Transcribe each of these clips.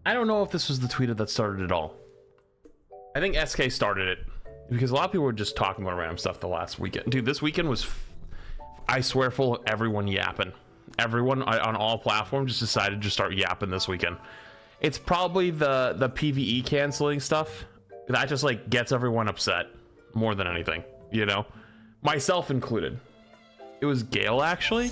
I don't know if this was the tweeter that started it all. I think Eskay started it because a lot of people were just talking about random stuff the last weekend. Dude, this weekend was, I swear, full of everyone yapping. Everyone on all platforms just decided to start yapping this weekend. It's probably the PvE canceling stuff that just like gets everyone upset more than anything, you know, myself included. It was Gale actually.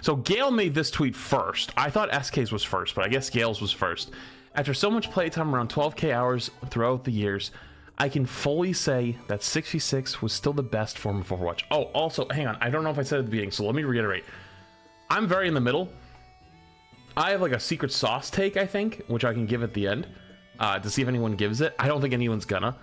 So Gale made this tweet first. I thought SK's was first, but I guess Gale's was first. After so much playtime, around 12k hours throughout the years, I can fully say that 6v6 was still the best form of Overwatch. Oh, also, hang on, I don't know if I said at the beginning, so let me reiterate. I'm very in the middle. I have like a secret sauce take, I think, which I can give at the end to see if anyone gives it. I don't think anyone's gonna.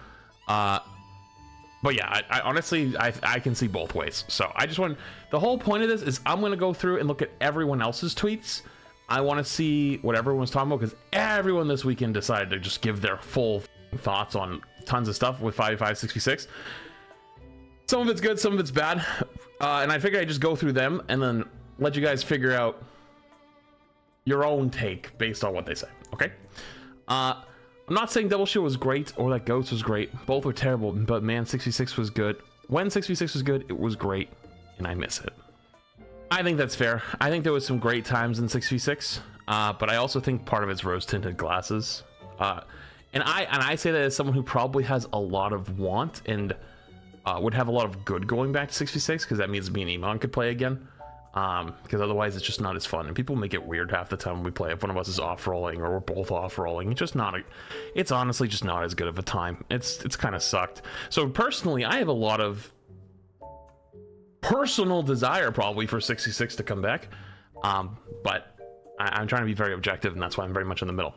But yeah, I honestly, I can see both ways. So I just want, the whole point of this is I'm going to go through and look at everyone else's tweets. I want to see what everyone's talking about because everyone this weekend decided to just give their full thoughts on tons of stuff with 5v5, 6v6. Some of it's good, some of it's bad. And I figured I'd just go through them and then let you guys figure out your own take based on what they say. Okay. I'm not saying Double Shield was great or that Goats was great. Both were terrible, but man, 6v6 was good. When 6v6 was good, it was great, and I miss it. I think that's fair. I think there was some great times in 6v6, but I also think part of it's rose-tinted glasses. And I say that as someone who probably has a lot of want and would have a lot of good going back to 6v6, because that means me and Iman could play again. Because otherwise it's just not as fun, and people make it weird half the time when we play if one of us is off-rolling or we're both off-rolling. It's just not it's honestly just not as good of a time. It's kind of sucked. So personally, I have a lot of personal desire probably for 66 to come back, but I'm trying to be very objective, and that's why I'm very much in the middle.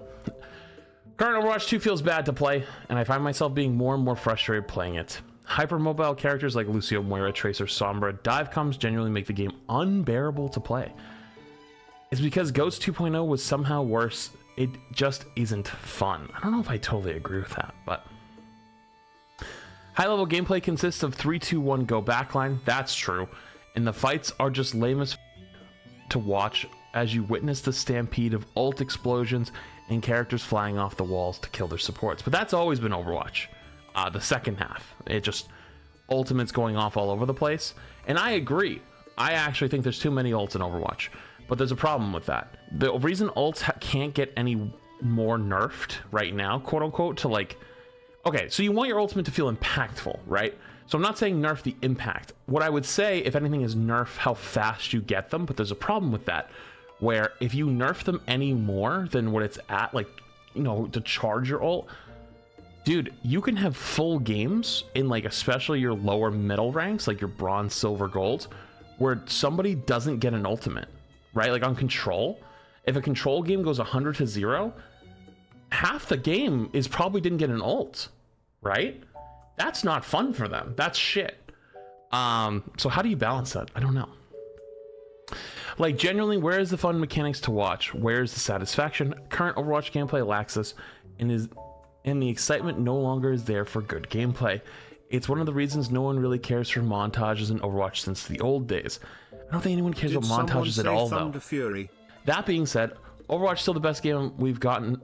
Current Overwatch 2 feels bad to play, and I find myself being more and more frustrated playing it. Hypermobile characters like Lucio, Moira, Tracer, Sombra, dive comms genuinely make the game unbearable to play. It's because Ghost 2.0 was somehow worse. It just isn't fun. I don't know if I totally agree with that, but high-level gameplay consists of 3-2-1 go backline. That's true, and the fights are just lame as to watch as you witness the stampede of ult explosions and characters flying off the walls to kill their supports. But that's always been Overwatch. The second half, it just ultimates going off all over the place, and I agree. I actually think there's too many ults in Overwatch, but there's a problem with that. The reason ults can't get any more nerfed right now, quote unquote, to like, okay, so you want your ultimate to feel impactful, right? So I'm not saying nerf the impact. What I would say, if anything, is nerf how fast you get them, but there's a problem with that, where if you nerf them any more than what it's at, like, you know, to charge your ult, dude, you can have full games in like especially your lower middle ranks, like your bronze, silver, gold, where somebody doesn't get an ultimate, right? Like on Control, if a Control game goes 100-0, half the game is probably didn't get an ult, right? That's not fun for them. That's shit. So how do you balance that? I don't know. Like, genuinely, where is the fun mechanics to watch? Where is the satisfaction? Current Overwatch gameplay lacks this, and the excitement no longer is there for good gameplay. It's one of the reasons no one really cares for montages in Overwatch since the old days. I don't think anyone cares about montages at all, though. Fury? That being said, Overwatch is still the best game we've gotten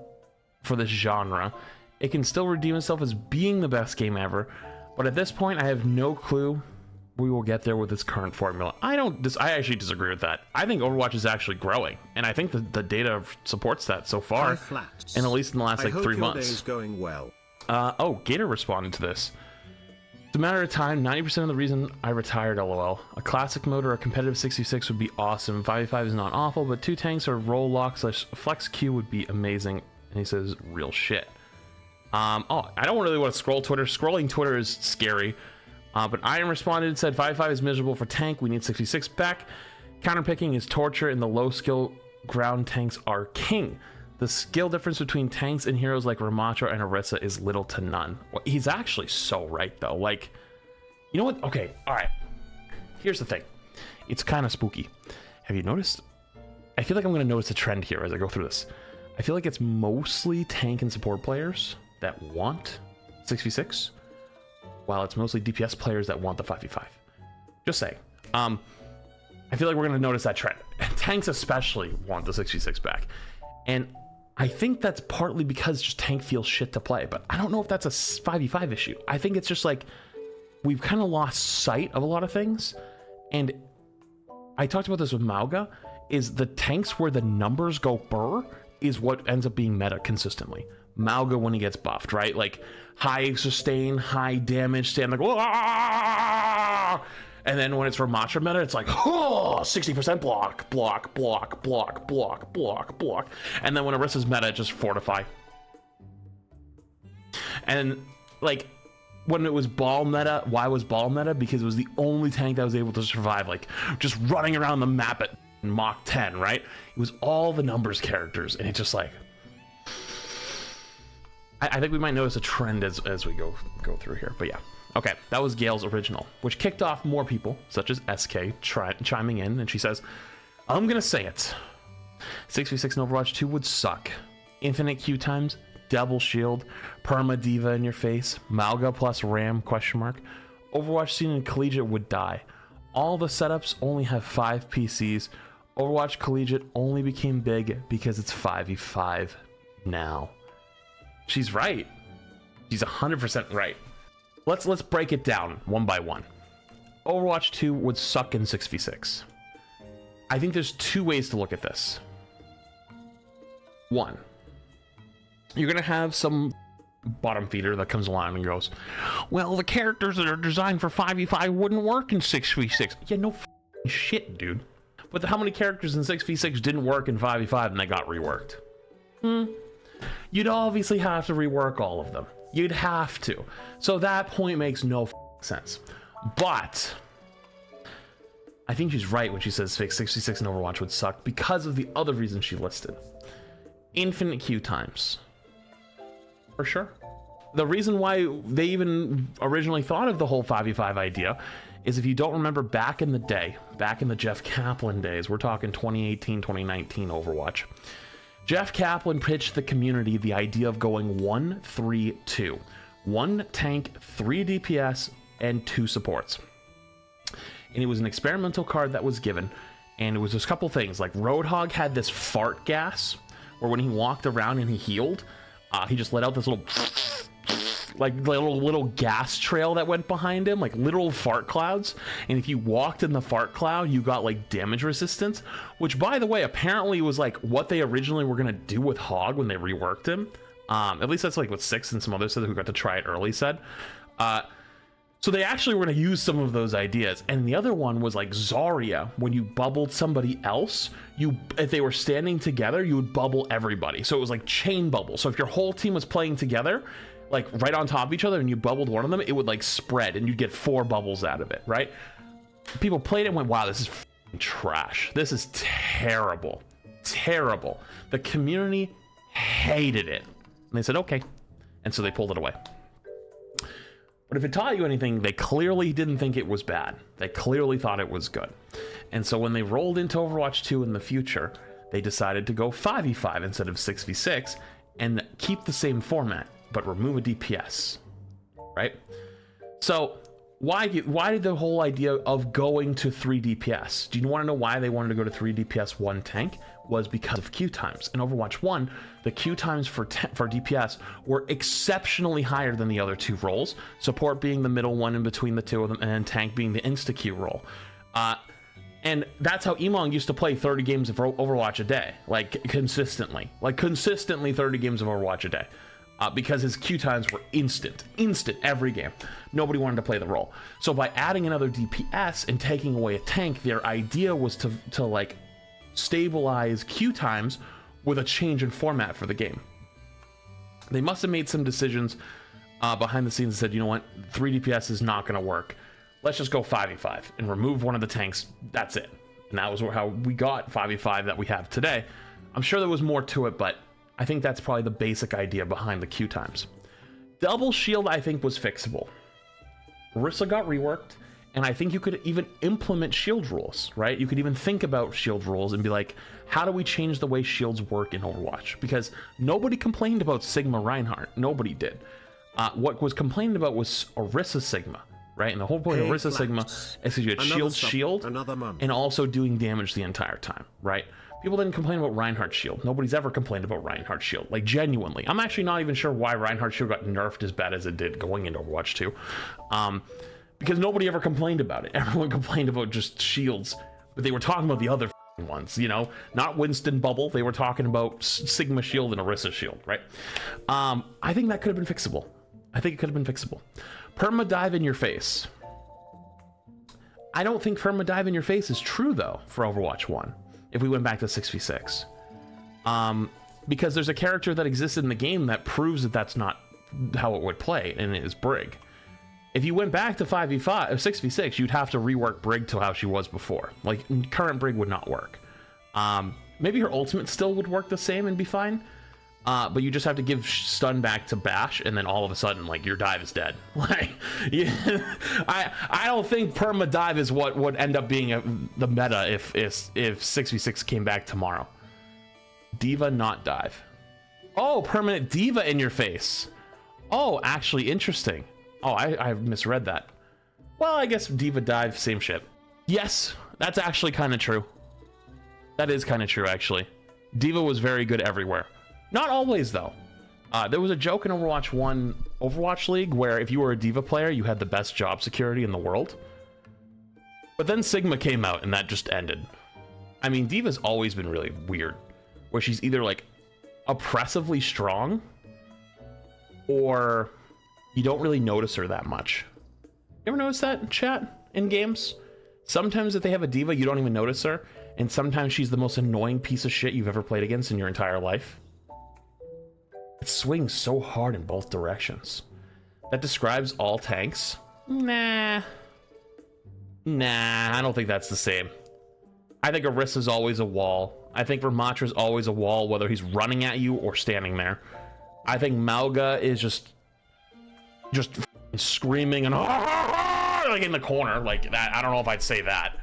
for this genre. It can still redeem itself as being the best game ever, but at this point, I have no clue we will get there with its current formula. I actually disagree with that. I think Overwatch is actually growing, and I think the data supports that so far, and at least in the last like 3 months. Day's going well. Oh, Gator responded to this. It's a matter of time. 90% of the reason I retired, lol. A classic mode or a competitive 66 would be awesome. 5v5 is not awful, but 2 tanks or roll lock / flex Q would be amazing. And he says real shit. Oh, I don't really want to scroll Twitter. Scrolling Twitter is scary. But Iron responded and said 5v5 is miserable for tank. We need 66 back. Counterpicking is torture, and the low skill ground tanks are king. The skill difference between tanks and heroes like Ramatra and Orisa is little to none. Well, he's actually so right, though. Like, you know what? Okay, all right. Here's the thing. It's kind of spooky. Have you noticed? I feel like I'm going to notice a trend here as I go through this. I feel like it's mostly tank and support players that want 6v6, while it's mostly DPS players that want the 5v5. Just saying. I feel like we're going to notice that trend. Tanks especially want the 6v6 back. And I think that's partly because just tank feels shit to play, but I don't know if that's a 5v5 issue. I think it's just like we've kind of lost sight of a lot of things. And I talked about this with Mauga, is the tanks where the numbers go burr is what ends up being meta consistently. Mauga when he gets buffed, right? Like high sustain, high damage, stand like, Wah! And then when it's Ramattra meta, it's like, oh, 60% block, block, block, block, block, block, block. And then when Orissa's meta, it just fortify. And like when it was ball meta, why was ball meta? Because it was the only tank that was able to survive, like just running around the map at Mach 10, right? It was all the numbers characters, and it's just like, I think we might notice a trend as we go through here, but yeah. Okay, that was Gale's original, which kicked off more people, such as Eskay, chiming in, and she says, I'm gonna say it. 6v6 in Overwatch 2 would suck. Infinite Q times, double shield, perma diva in your face, Mauga plus Ram, question mark. Overwatch scene in Collegiate would die. All the setups only have 5 PCs. Overwatch Collegiate only became big because it's 5v5 now. She's right. She's 100% right. Let's break it down one by one. Overwatch 2 would suck in 6v6. I think there's 2 ways to look at this. 1, you're gonna have some bottom feeder that comes along and goes, well, the characters that are designed for 5v5 wouldn't work in 6v6. Yeah, no shit, dude. But how many characters in 6v6 didn't work in 5v5 and they got reworked? You'd obviously have to rework all of them. You'd have to. So that point makes no sense. But I think she's right when she says 6v6 in Overwatch would suck because of the other reason she listed. Infinite Q times. For sure. The reason why they even originally thought of the whole 5v5 idea is, if you don't remember back in the day, back in the Jeff Kaplan days, we're talking 2018, 2019 Overwatch. Jeff Kaplan pitched the community the idea of going 1-3-2. 1 tank, 3 DPS, and 2 supports. And it was an experimental card that was given, and it was just a couple things. Like Roadhog had this fart gas, where when he walked around and he healed, he just let out this little little gas trail that went behind him, like literal fart clouds. And if you walked in the fart cloud, you got like damage resistance, which, by the way, apparently was like what they originally were gonna do with Hog when they reworked him. At least that's like what Six and some others said who got to try it early said. So they actually were gonna use some of those ideas. And the other one was like Zarya, when you bubbled somebody else, if they were standing together, you would bubble everybody. So it was like chain bubble. So if your whole team was playing together, like right on top of each other, and you bubbled one of them, it would like spread and you'd get 4 bubbles out of it, right? People played it and went, wow, this is trash. This is terrible. Terrible. The community hated it. And they said, okay. And so they pulled it away. But if it taught you anything, they clearly didn't think it was bad. They clearly thought it was good. And so when they rolled into Overwatch 2 in the future, they decided to go 5v5 instead of 6v6 and keep the same format, but remove a DPS, right? So why did the whole idea of going to 3 DPS? Do you want to know why they wanted to go to 3 DPS 1 tank? Was because of Q times. In Overwatch 1, the Q times for DPS were exceptionally higher than the other 2 roles, support being the middle one in between the 2 of them, and tank being the insta-Q role. And that's how Emong used to play 30 games of Overwatch a day, like consistently 30 games of Overwatch a day. Because his Q times were instant every game. Nobody wanted to play the role. So by adding another DPS and taking away a tank, their idea was to like stabilize Q times with a change in format for the game. They must have made some decisions behind the scenes and said, you know what, 3 DPS is not going to work. Let's just go 5v5 and remove one of the tanks. That's it. And that was how we got 5v5 that we have today. I'm sure there was more to it, but I think that's probably the basic idea behind the Q times. Double shield, I think, was fixable. Orisa got reworked, and I think you could even implement shield rules, right? You could even think about shield rules and be like, how do we change the way shields work in Overwatch? Because nobody complained about Sigma Reinhardt. Nobody did. What was complained about was Orisa Sigma, right? And the whole point of Orisa Sigma is you had shield, and also doing damage the entire time, right? People didn't complain about Reinhardt's shield. Nobody's ever complained about Reinhardt's shield. Like, genuinely. I'm actually not even sure why Reinhardt's shield got nerfed as bad as it did going into Overwatch 2. Because nobody ever complained about it. Everyone complained about just shields, but they were talking about the other ones, you know? Not Winston Bubble. They were talking about Sigma shield and Orisa shield, right? I think that could have been fixable. I think it could have been fixable. Perma dive in your face. I don't think perma dive in your face is true, though, for Overwatch 1. If we went back to 6v6. Because there's a character that existed in the game that proves that that's not how it would play, and it is Brig. If you went back to 5v5 or 6v6, you'd have to rework Brig to how she was before. Like, current Brig would not work. Maybe her ultimate still would work the same and be fine. But you just have to give stun back to Bash, and then all of a sudden, like, your dive is dead. Like, yeah, I don't think perma dive is what would end up being the meta if 6v6 came back tomorrow. Diva not dive. Oh, permanent diva in your face. Oh, actually interesting. Oh, I've misread that. Well, I guess diva dive, same shit. Yes, that's actually kind of true. That is kind of true, actually. Diva was very good everywhere. Not always, though. There was a joke in Overwatch 1 Overwatch League where if you were a diva player, you had the best job security in the world. But then Sigma came out and that just ended. I mean, Diva's always been really weird, where she's either like oppressively strong or you don't really notice her that much. You ever notice that in chat in games? Sometimes if they have a diva, you don't even notice her, and sometimes she's the most annoying piece of shit you've ever played against in your entire life. It swings so hard in both directions. That describes all tanks? Nah, I don't think that's the same. I think Orisa's always a wall. I think Ramatra's always a wall, whether he's running at you or standing there. I think Malga is just screaming and like in the corner like that. I don't know if I'd say that.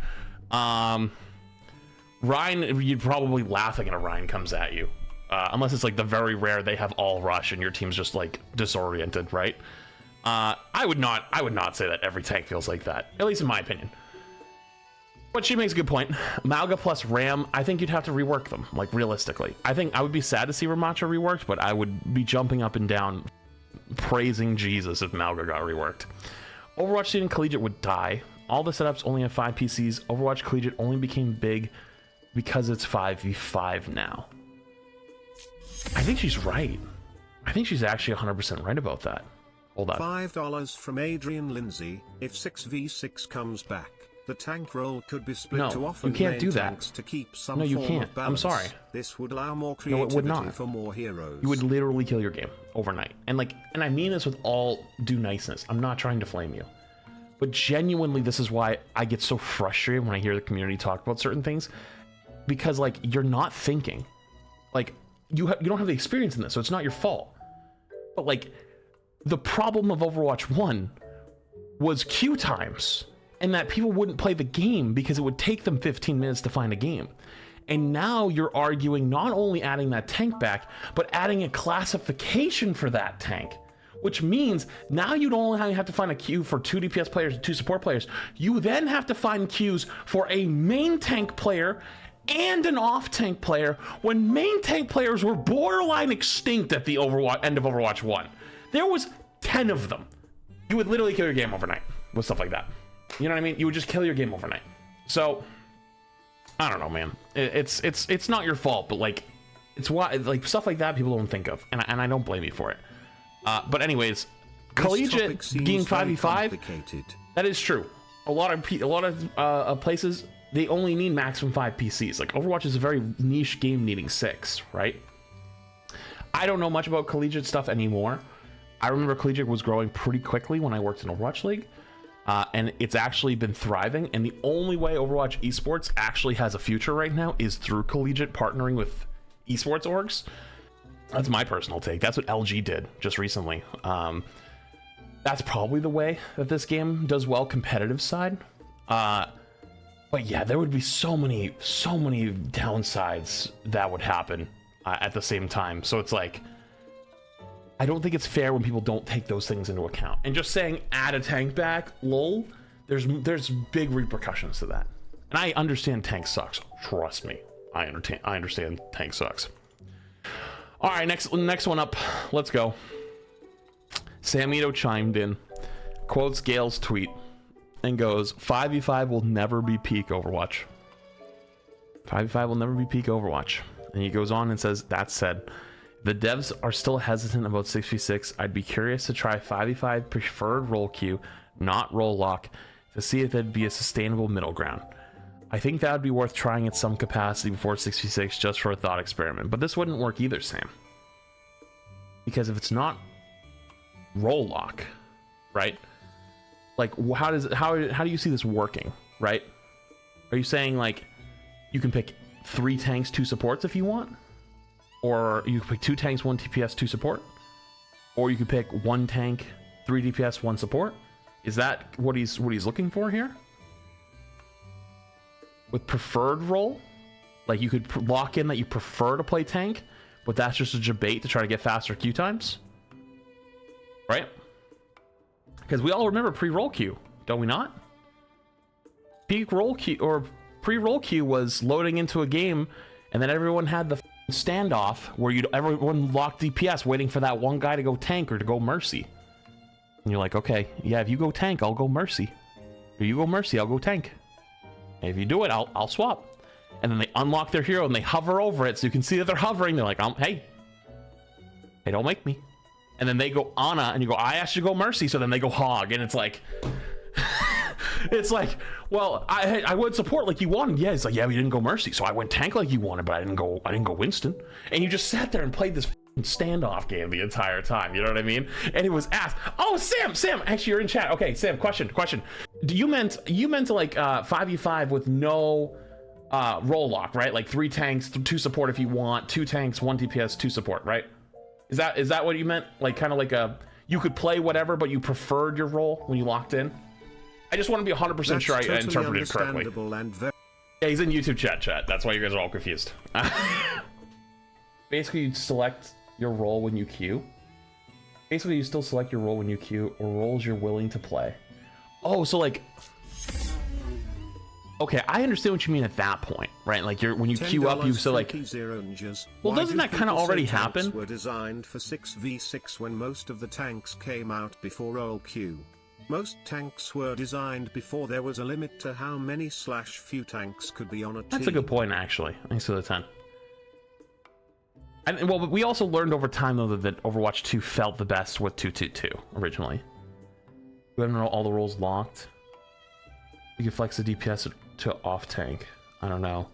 Ryan, you'd probably laughing at a Ryan comes at you, unless it's like the very rare they have all rush and your team's just like disoriented, right? I would not say that every tank feels like that, at least in my opinion. But she makes a good point. Malga plus Ram, I think you'd have to rework them, like realistically. I think I would be sad to see Ramatra reworked, but I would be jumping up and down praising Jesus if Malga got reworked. Overwatch Seed and Collegiate would die. All the setups only have 5 PCs. Overwatch Collegiate only became big because it's 5v5 now. I think she's right. I think she's actually 100% right about that. Hold on. $5 from Adrian Lindsay. If 6v6 comes back, the tank role could be split to often you can't do that. tanks to keep some no, you form can't. of balance. I'm sorry. This would allow more creativity it would not. for more heroes. You would literally kill your game overnight. And I mean this with all due niceness. I'm not trying to flame you. But genuinely, this is why I get so frustrated when I hear the community talk about certain things. Because, like, you're not thinking. Like, you don't have the experience in this, so it's not your fault. But, like, the problem of Overwatch 1 was queue times. And that people wouldn't play the game because it would take them 15 minutes to find a game. And now you're arguing not only adding that tank back, but adding a classification for that tank. Which means now you don't only have to find a queue for 2 DPS players and 2 support players. You then have to find queues for a main tank player and an off tank player when main tank players were borderline extinct at the end of Overwatch 1. There was 10 of them. You would literally kill your game overnight with stuff like that. You know what I mean? You would just kill your game overnight. So I don't know, man. It's not your fault, but like it's why like stuff like that people don't think of, and I don't blame you for it. But anyways, Collegiate being 5v5, that is true. A lot of places they only need maximum 5 PCs. Like Overwatch is a very niche game needing 6, right? I don't know much about Collegiate stuff anymore. I remember Collegiate was growing pretty quickly when I worked in Overwatch League. And it's actually been thriving, and the only way Overwatch esports actually has a future right now is through Collegiate partnering with esports orgs. That's my personal take. That's what LG did just recently. That's probably the way that this game does well competitive side. But yeah, there would be so many downsides that would happen at the same time. So it's like, I don't think it's fair when people don't take those things into account. And just saying add a tank back, lol, there's big repercussions to that. And I understand tank sucks, trust me. I understand tank sucks. All right, next one up. Let's go. Samito chimed in, quotes Gale's tweet, and goes, 5v5 will never be peak Overwatch. 5v5 will never be peak Overwatch. And he goes on and says, that said, the devs are still hesitant about 6v6. I'd be curious to try 5v5 preferred role queue, not role lock, to see if there'd be a sustainable middle ground. I think that would be worth trying at some capacity before 6v6 just for a thought experiment. But this wouldn't work either, Sam. Because if it's not role lock, right? Like, how do you see this working, right? Are you saying like you can pick 3 tanks, 2 supports if you want? Or you can pick 2 tanks, 1 DPS, 2 support? Or you could pick 1 tank, 3 DPS, 1 support? Is that what he's looking for here? With preferred role? Like you could lock in that you prefer to play tank, but that's just a debate to try to get faster queue times? Right? Because we all remember pre-roll queue, don't we not? Peak roll queue or pre-roll queue was loading into a game, and then everyone had the standoff where everyone locked DPS waiting for that one guy to go tank or to go mercy. And you're like, okay, yeah, if you go tank, I'll go mercy. If you go mercy, I'll go tank. And if you do it, I'll swap. And then they unlock their hero and they hover over it so you can see that they're hovering. They're like, hey, don't make me. And then they go Ana, and you go, I asked you to go mercy, so then they go hog, and it's like, it's like, well, I would support like you wanted. Yeah, it's like, yeah, we didn't go mercy, so I went tank like you wanted, but I didn't go Winston. And you just sat there and played this standoff game the entire time. You know what I mean? And it was asked. Oh, Sam, actually, you're in chat. Okay, Sam, question. Do you meant to like 5v5 with no role lock, right? Like 3 tanks, 2 support if you want, 2 tanks, 1 DPS, 2 support, right? Is that what you meant? Like kind of like you could play whatever, but you preferred your role when you locked in? I just want to be 100% sure I interpreted it correctly. Yeah, he's in YouTube chat. That's why you guys are all confused. Basically, you'd select your role when you queue. Basically, you still select your role when you queue, or roles you're willing to play. Oh, so like... Okay, I understand what you mean at that point, right? Like when you queue up, you so like. Well, doesn't that kind of already happen? Were designed for 6v6 when most of the tanks came out before role queue. Most tanks were designed before there was a limit to how many / few tanks could be on a team. That's a good point, actually. Thanks for the 10. And well, but we also learned over time though that Overwatch 2 felt the best with 222 originally. We haven't all the roles locked. You can flex the DPS to off tank. I don't know.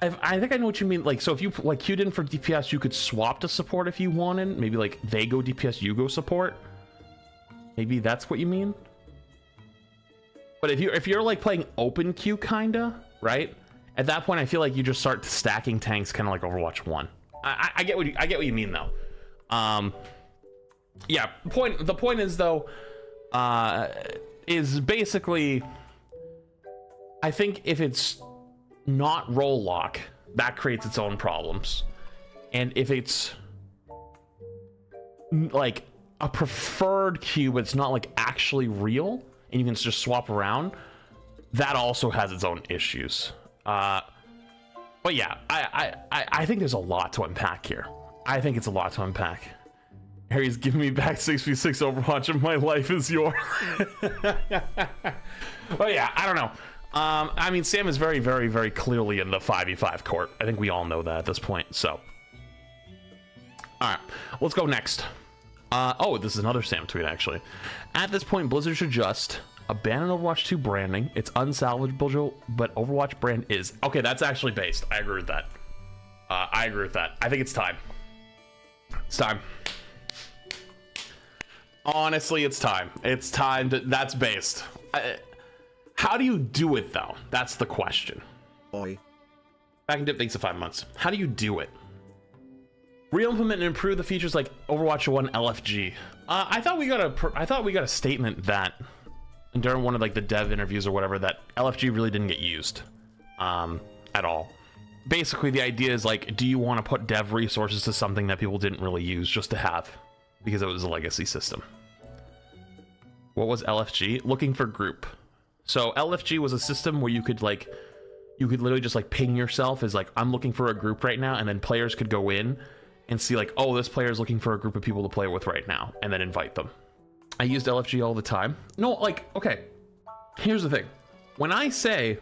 I think I know what you mean. Like, so if you like queued in for DPS, you could swap to support if you wanted. Maybe like they go DPS, you go support. Maybe that's what you mean. But if you're like playing open queue kinda, right? At that point, I feel like you just start stacking tanks, kind of like Overwatch 1. I get what you mean though. Yeah. The point is though, is basically. I think if it's not role lock, that creates its own problems. And if it's like a preferred queue, but it's not like actually real, and you can just swap around, that also has its own issues. But yeah, I think there's a lot to unpack here. I think it's a lot to unpack. Harry's giving me back 6v6 Overwatch and my life is yours. Oh yeah, I don't know. I mean, Sam is very, very, very clearly in the 5v5 court. I think we all know that at this point, so. Alright, let's go next. Oh, this is another Sam tweet, actually. At this point, Blizzard should just abandon Overwatch 2 branding. It's unsalvageable, but Overwatch brand is. Okay, that's actually based. I agree with that. I agree with that. I think it's time. It's time. Honestly, it's time. It's time to. That's based. How do you do it though? That's the question. Oi. Back and dip, thanks to 5 months. How do you do it? Re-implement and improve the features like Overwatch 1 LFG. I thought we got a statement that during one of like the dev interviews or whatever that LFG really didn't get used at all. Basically, the idea is like, do you want to put dev resources to something that people didn't really use just to have because it was a legacy system? What was LFG? Looking for group. So LFG was a system where you could like you could literally just like ping yourself as like, I'm looking for a group right now, and then players could go in and see like, oh, this player is looking for a group of people to play with right now, and then invite them. I used LFG all the time. No, like, okay, here's the thing. When I say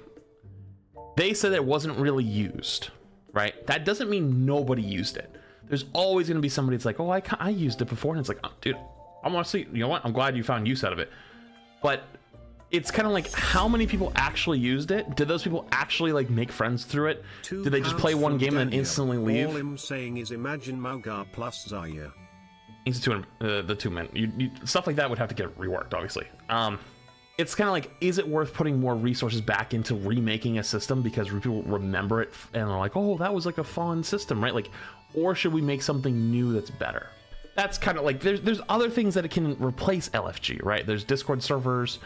they said it wasn't really used, right? That doesn't mean nobody used it. There's always going to be somebody that's like, oh, I used it before. And it's like, oh, dude, I'm honestly, you know what? I'm glad you found use out of it. But it's kind of like, how many people actually used it? Did those people actually like make friends through it? Did they just play one game and then instantly leave? All I'm saying is imagine Maugar plus Zarya. It's the 2 men. Stuff like that would have to get reworked, obviously. It's kind of like, is it worth putting more resources back into remaking a system because people remember it and are like, oh, that was like a fun system, right? Like, or should we make something new that's better? That's kind of like, there's other things that it can replace LFG, right? There's Discord servers.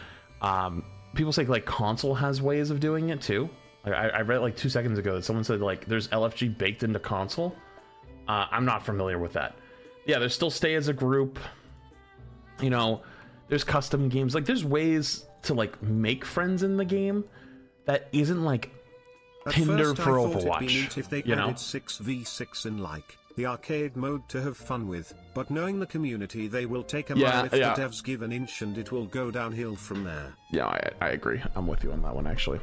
People say like console has ways of doing it too. Like I read like 2 seconds ago that someone said like there's LFG baked into console. I'm not familiar with that. Yeah, there's still stay as a group. You know, there's custom games. Like there's ways to like make friends in the game that isn't like Tinder for Overwatch. If they added 6v6 and like the arcade mode to have fun with, but knowing the community, they will take a mile if the devs give an inch and it will go downhill from there. Yeah, I agree. I'm with you on that one, actually.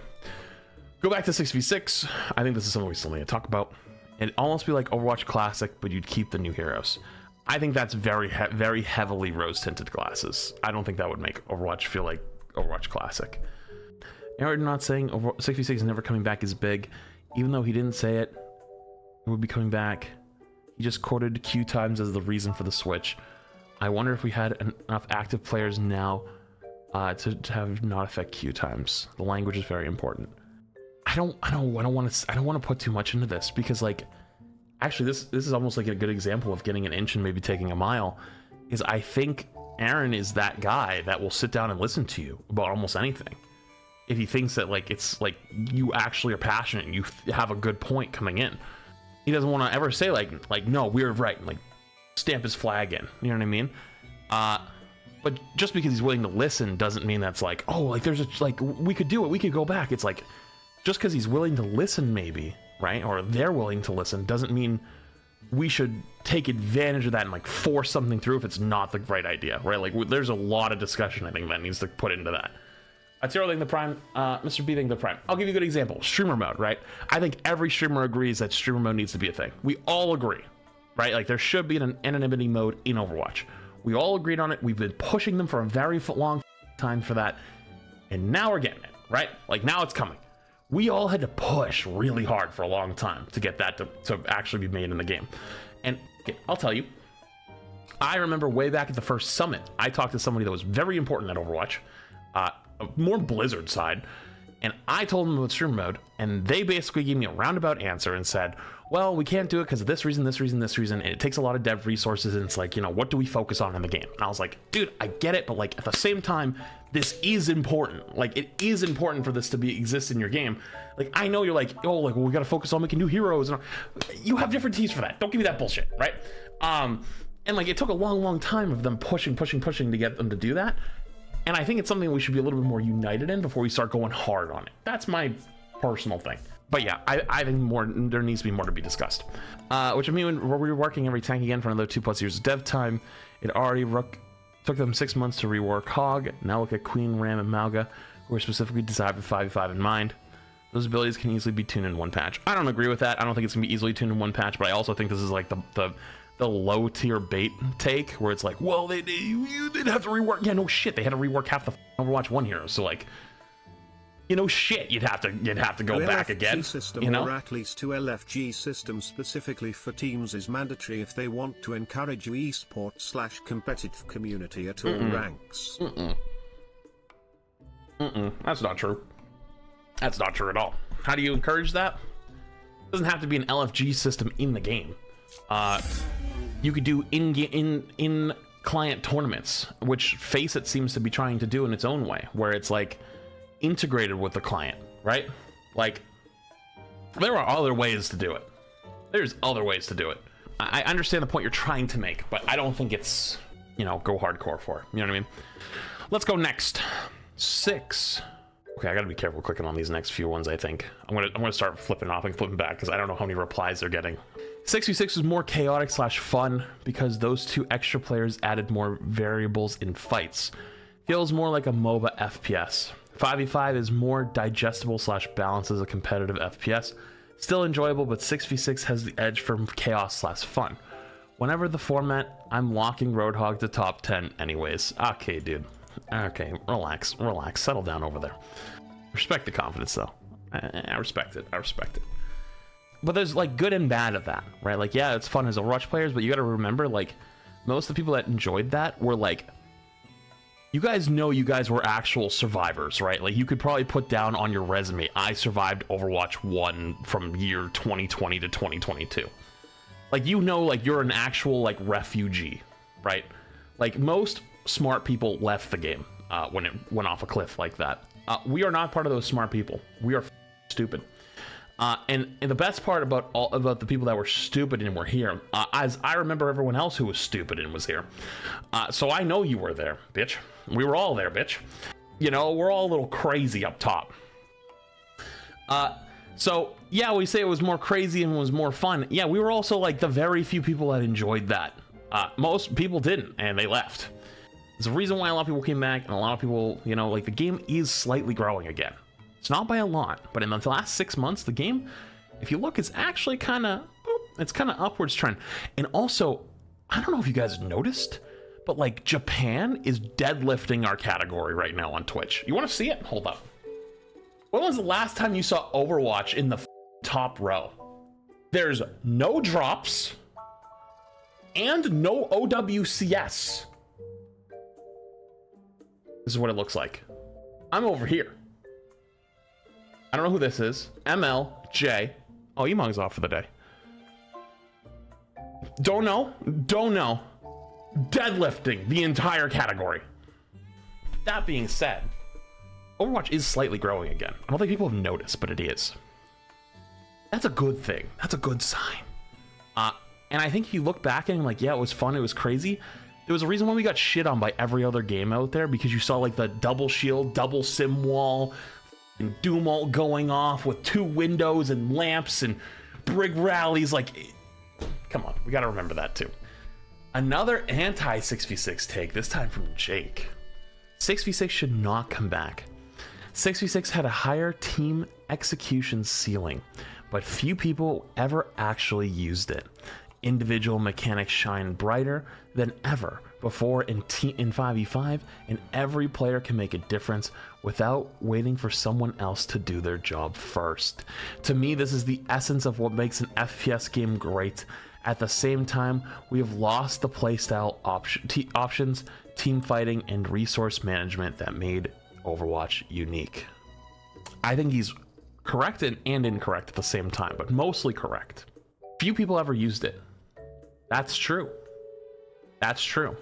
Go back to 6v6. I think this is something we still need to talk about. It'd almost be like Overwatch Classic, but you'd keep the new heroes. I think that's very heavily rose-tinted glasses. I don't think that would make Overwatch feel like Overwatch Classic. Aaron not saying 6v6 is never coming back is big. Even though he didn't say it, it would be coming back. He just quoted queue times as the reason for the switch. I wonder if we had enough active players now to have not affect queue times. The language is very important. I don't want to put too much into this because like, actually this is almost like a good example of getting an inch and maybe taking a mile. Is I think Aaron is that guy that will sit down and listen to you about almost anything. If he thinks that like it's like you actually are passionate and you have a good point coming in. He doesn't want to ever say like no, we're right, and like stamp his flag in. You know what I mean? But just because he's willing to listen doesn't mean that's like, oh, like there's a like we could do it, we could go back. It's like just because he's willing to listen, maybe, right? Or they're willing to listen doesn't mean we should take advantage of that and like force something through if it's not the right idea, right? Like there's a lot of discussion I think that needs to put into that. Zero think the prime, Mr. B think the prime. I'll give you a good example. Streamer mode, right? I think every streamer agrees that streamer mode needs to be a thing. We all agree, right? Like there should be an anonymity mode in Overwatch. We all agreed on it. We've been pushing them for a very long time for that. And now we're getting it, right? Like now it's coming. We all had to push really hard for a long time to get that to actually be made in the game. And I'll tell you, I remember way back at the first summit, I talked to somebody that was very important at Overwatch, more Blizzard side, and I told them about streamer mode, and they basically gave me a roundabout answer and said, well, we can't do it because of this reason, and it takes a lot of dev resources, and it's like, you know, what do we focus on in the game? And I was like, dude, I get it, but like at the same time, this is important. Like it is important for this to exist in your game. Like I know you're like, oh, like well, we got to focus on making new heroes, and you have different teams for that. Don't give me that bullshit, right? And like it took a long time of them pushing to get them to do that. And I think it's something we should be a little bit more united in before we start going hard on it. That's my personal thing. But yeah, I think there needs to be more to be discussed. Which I mean, when we're reworking every tank again for another 2+ years of dev time, it already took them 6 months to rework Hog. Now look at Queen, Ram, and Mauga, who are specifically designed with 5v5 in mind. Those abilities can easily be tuned in one patch. I don't agree with that. I don't think it's gonna be easily tuned in one patch, but I also think this is like the low tier bait take where it's like, well, they'd have to rework. Yeah, no shit, they had to rework half the Overwatch 1 heroes. So like, you know, shit, you'd have to go back again. System, you know, or at least to LFG system specifically for teams is mandatory if they want to encourage esports / competitive community at all ranks. That's not true. That's not true at all. How do you encourage that? It doesn't have to be an LFG system in the game. You could do in client tournaments, which Faceit seems to be trying to do in its own way, where it's like integrated with the client, right? Like there are other ways to do it. There's other ways to do it. I understand the point you're trying to make, but I don't think it's, you know, go hardcore for it. You know what I mean? Let's go next. 6. Okay, I gotta be careful clicking on these next few ones. I think I'm gonna start flipping off and flipping back because I don't know how many replies they're getting. 6v6 was more chaotic / fun because those 2 extra players added more variables in fights. Feels more like a MOBA FPS. 5v5 is more digestible / balanced as a competitive FPS. Still enjoyable, but 6v6 has the edge for chaos / fun. Whenever the format, I'm locking Roadhog to top 10 anyways. Okay, dude. Okay, relax, settle down over there. Respect the confidence, though. I respect it. But there's like good and bad of that, right? Like, yeah, it's fun as Overwatch players, but you got to remember, like, most of the people that enjoyed that were like, you guys know you guys were actual survivors, right? Like, you could probably put down on your resume, I survived Overwatch 1 from year 2020 to 2022. Like, you know, like, you're an actual, like, refugee, right? Like, most smart people left the game when it went off a cliff like that. We are not part of those smart people. We are stupid. And the best part about the people that were stupid and were here, as I remember everyone else who was stupid and was here. So I know you were there, bitch. We were all there, bitch. You know, we're all a little crazy up top. So yeah, we say it was more crazy and was more fun. Yeah, we were also like the very few people that enjoyed that. Most people didn't, and they left. There's a reason why a lot of people came back, and a lot of people, you know, like, the game is slightly growing again. It's not by a lot, but in the last 6 months, the game, if you look, it's actually kind of upwards trend. And also, I don't know if you guys noticed, but like, Japan is deadlifting our category right now on Twitch. You want to see it? Hold up. When was the last time you saw Overwatch in the top row? There's no drops and no OWCS. This is what it looks like. I'm over here. I don't know who this is. MLJ. Oh, Emong's off for the day. Don't know. Deadlifting the entire category. That being said, Overwatch is slightly growing again. I don't think people have noticed, but it is. That's a good thing. That's a good sign. And I think if you look back and like, yeah, it was fun, it was crazy. There was a reason why we got shit on by every other game out there, because you saw like the double shield, double sim wall, and Doom ult going off with 2 windows and lamps and brig rallies. Like, come on, we gotta remember that too. Another anti 6v6 take, this time from Jake. 6v6 should not come back. 6v6 had a higher team execution ceiling, but few people ever actually used it. Individual mechanics shine brighter than ever before in 5v5, and every player can make a difference without waiting for someone else to do their job first. To me, this is the essence of what makes an FPS game great. At the same time, we have lost the playstyle options, team fighting, and resource management that made Overwatch unique. I think he's correct and incorrect at the same time, but mostly correct. Few people ever used it. That's true. That's true.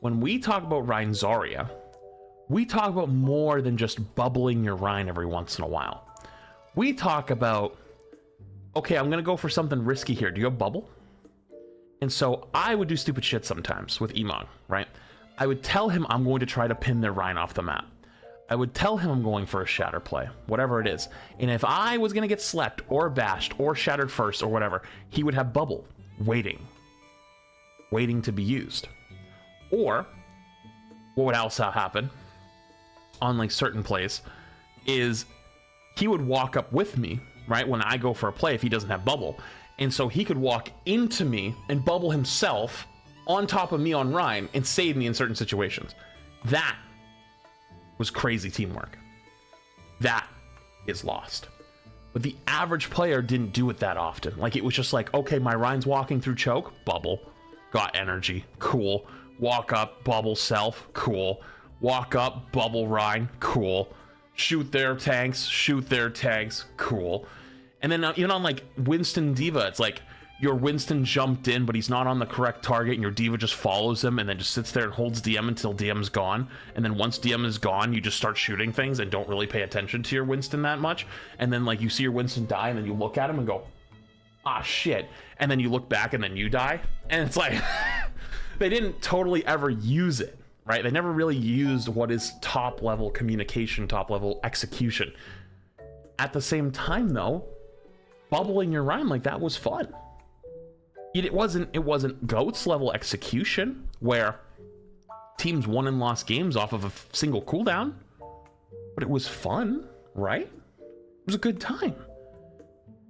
When we talk about Rein Zarya, we talk about more than just bubbling your Rein every once in a while. We talk about, okay, I'm gonna go for something risky here. Do you have bubble? And so I would do stupid shit sometimes with Emong, right? I would tell him I'm going to try to pin their Rein off the map. I would tell him I'm going for a shatter play, whatever it is. And if I was gonna get slept or bashed or shattered first or whatever, he would have bubble waiting to be used. Or what would also happen on like certain plays is he would walk up with me, right, when I go for a play if he doesn't have bubble, and so he could walk into me and bubble himself on top of me on Rein and save me in certain situations. That was crazy teamwork. That is lost. But the average player didn't do it that often. Like, it was just like, okay, my Rein's walking through choke, bubble, got energy, cool. Walk up, bubble self, cool. Walk up, bubble Rein, cool. Shoot their tanks, cool. And then even on like Winston D.Va, it's like your Winston jumped in, but he's not on the correct target, and your D.Va just follows him and then just sits there and holds DM until DM's gone. And then once DM is gone, you just start shooting things and don't really pay attention to your Winston that much. And then like you see your Winston die, and then you look at him and go, ah, shit. And then you look back and then you die. And it's like, they didn't totally ever use it. right? They never really used what is top level communication, top level execution. At the same time, though, bubbling your rhyme like that was fun. It wasn't GOATS level execution where teams won and lost games off of a single cooldown, but it was fun, right? It was a good time.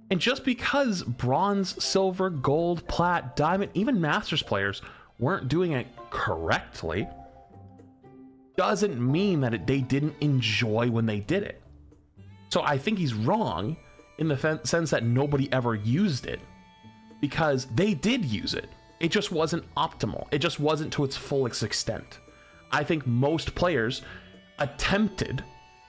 And just because bronze, silver, gold, plat, diamond, even masters players weren't doing it correctly doesn't mean that they didn't enjoy when they did it. So I think he's wrong in the sense that nobody ever used it, because they did use it. It just wasn't optimal. It just wasn't to its fullest extent. I think most players attempted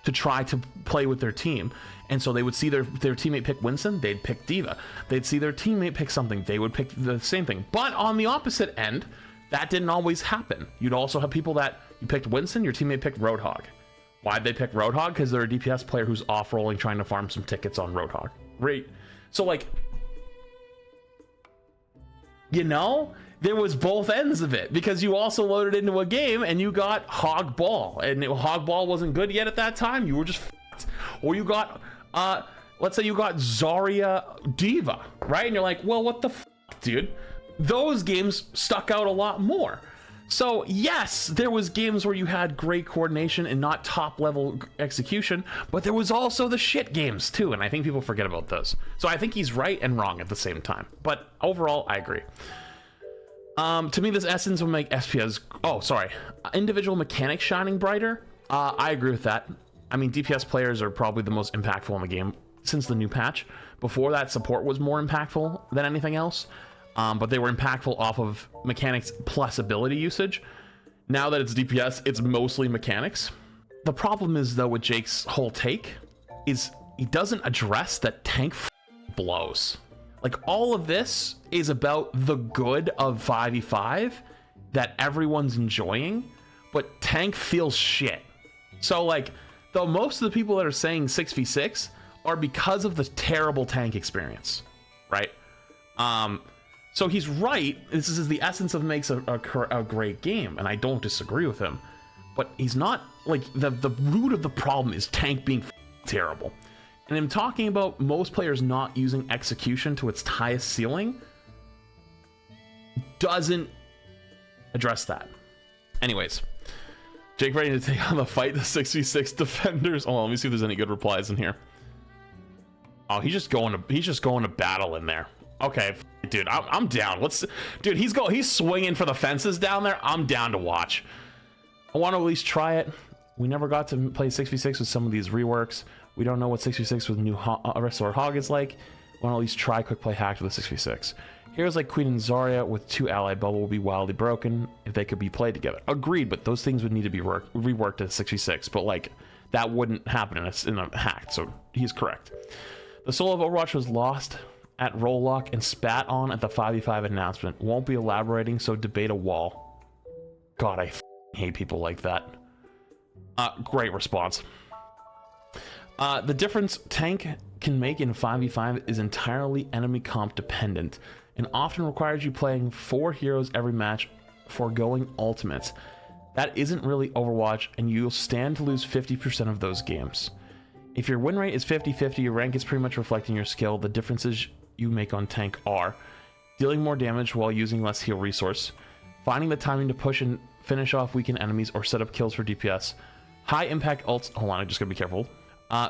to try to play with their team, and so they would see their teammate pick Winston, they'd pick Diva. They'd see their teammate pick something, they would pick the same thing. But on the opposite end, that didn't always happen. You'd also have people that you picked Winston, your teammate picked Roadhog. Why'd they pick Roadhog? Because they're a DPS player who's off-rolling trying to farm some tickets on Roadhog. Right? So, like, you know, there was both ends of it, because you also loaded into a game and you got Hog Ball, and Hog Ball wasn't good yet at that time. You were just f***ed. Or you got, let's say you got Zarya Diva, right? And you're like, well, what the f***, dude? Those games stuck out a lot more. So yes, there was games where you had great coordination and not top level execution, but there was also the shit games too, and I think people forget about those. So I think he's right and wrong at the same time, but overall I agree. To me, this essence will make SPS, individual mechanics shining brighter. I agree with that. I mean, DPS players are probably the most impactful in the game since the new patch. Before that, support was more impactful than anything else. But they were impactful off of mechanics plus ability usage. Now that it's DPS, it's mostly mechanics. The problem is, though, with Jake's whole take is he doesn't address that tank blows. Like, all of this is about the good of 5v5 that everyone's enjoying, but tank feels shit. So, like, though most of the people that are saying 6v6 are because of the terrible tank experience, right? So he's right. This is the essence of makes a great game, and I don't disagree with him. But he's not, like, the root of the problem is tank being terrible. And I'm talking about most players not using execution to its highest ceiling doesn't address that. Anyways, Jake ready to take on the fight the 6v6 defenders. Oh, let me see if there's any good replies in here. Oh, he's just going to battle in there. Okay, dude, I'm down. Dude, he's swinging for the fences down there. I'm down to watch. I want to at least try it. We never got to play 6v6 with some of these reworks. We don't know what 6v6 with new Restored Hog is like. I want to at least try quick play hacked with a 6v6. Heroes like Queen and Zarya with 2 ally bubble will be wildly broken if they could be played together. Agreed, but those things would need to be reworked at 6v6. But like, that wouldn't happen in a hacked, so he's correct. The soul of Overwatch was lost at roll lock and spat on at the 5v5 announcement. Won't be elaborating, so debate a wall. God, I hate people like that. Great response. The difference tank can make in 5v5 is entirely enemy comp dependent and often requires you playing 4 heroes every match, foregoing ultimates. That isn't really Overwatch, and you'll stand to lose 50% of those games. If your win rate is 50-50, your rank is pretty much reflecting your skill. The differences you make on tank are dealing more damage while using less heal resource, finding the timing to push and finish off weakened enemies or set up kills for DPS, high impact ults, hold on, I just gotta be careful,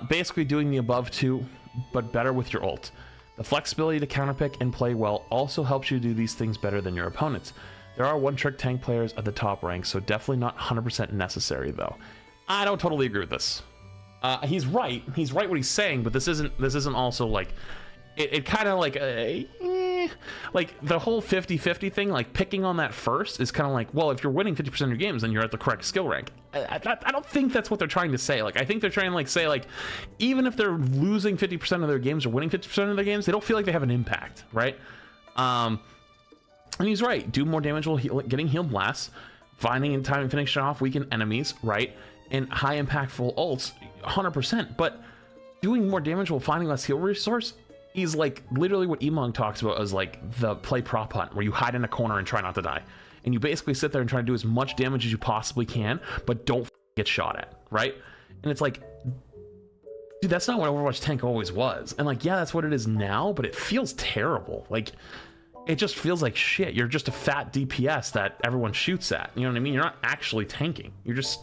basically doing the above two, but better with your ult. The flexibility to counterpick and play well also helps you do these things better than your opponents. There are one-trick tank players at the top ranks, so definitely not 100% necessary though. I don't totally agree with this. He's right what he's saying, but this isn't also like, it kind of like, like the whole 50-50 thing, like picking on that first is kind of like, well, if you're winning 50% of your games, then you're at the correct skill rank. I don't think that's what they're trying to say. Like, I think they're trying to like say like, even if they're losing 50% of their games or winning 50% of their games, they don't feel like they have an impact, right? And he's right. Do more damage while getting healed less, finding and time and finishing off weakened enemies, right? And high impactful ults, 100%. But doing more damage while finding less heal resource is like literally what Emong talks about as like the play prop hunt, where you hide in a corner and try not to die. and you basically sit there and try to do as much damage as you possibly can, but don't get shot at, right? And it's like, dude, that's not what Overwatch tank always was. And like, yeah, that's what it is now, but it feels terrible. Like, it just feels like shit. You're just a fat DPS that everyone shoots at. You know what I mean? You're not actually tanking. You're just,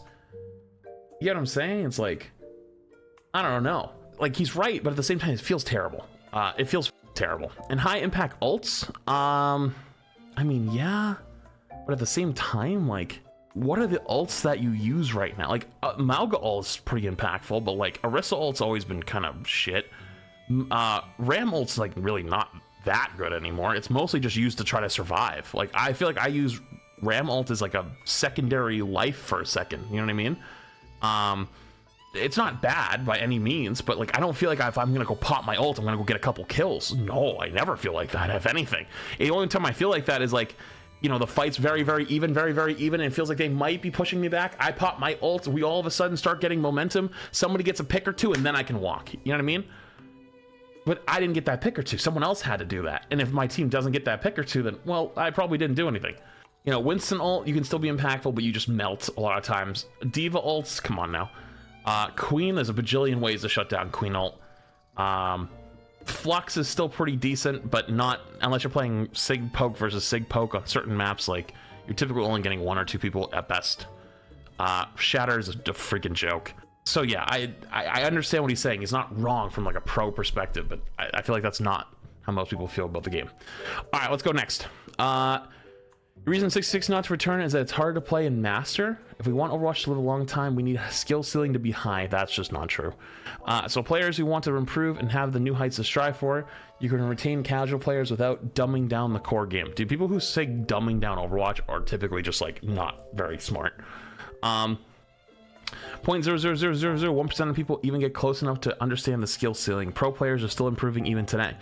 you know what I'm saying? It's like, I don't know. Like, he's right, but at the same time, it feels terrible. It feels terrible. And high impact ults, I mean, yeah, but at the same time, like, what are the ults that you use right now? Like, Malga ult is pretty impactful, but like, Orisa ult's always been kind of shit. Ram ult's like really not that good anymore. It's mostly just used to try to survive. Like, I feel like I use Ram ult as like a secondary life for a second. You know what I mean? It's not bad by any means, but like, I don't feel like if I'm gonna go pop my ult, I'm gonna go get a couple kills. No, I never feel like that, if anything. The only time I feel like that is like, you know, the fight's very, very even, and it feels like they might be pushing me back. I pop my ult, we all of a sudden start getting momentum, somebody gets a pick or two, and then I can walk. You know what I mean? But I didn't get that pick or two. Someone else had to do that. And if my team doesn't get that pick or two, then, well, I probably didn't do anything. You know, Winston ult, you can still be impactful, but you just melt a lot of times. Diva ults, come on now. Queen, there's a bajillion ways to shut down Queen ult. Flux is still pretty decent, but not unless you're playing Sig Poke versus Sig Poke on certain maps. Like, you're typically only getting 1 or 2 people at best. Shatter is a freaking joke. So yeah, I understand what he's saying. He's not wrong from like a pro perspective, but I feel like that's not how most people feel about the game. All right, let's go next. The reason 66 not to return is that it's hard to play and master. If we want Overwatch to live a long time, we need a skill ceiling to be high. That's just not true. So players who want to improve and have the new heights to strive for, you can retain casual players without dumbing down the core game. Dude, people who say dumbing down Overwatch are typically just like not very smart. 0.00001% of people even get close enough to understand the skill ceiling. Pro players are still improving even today.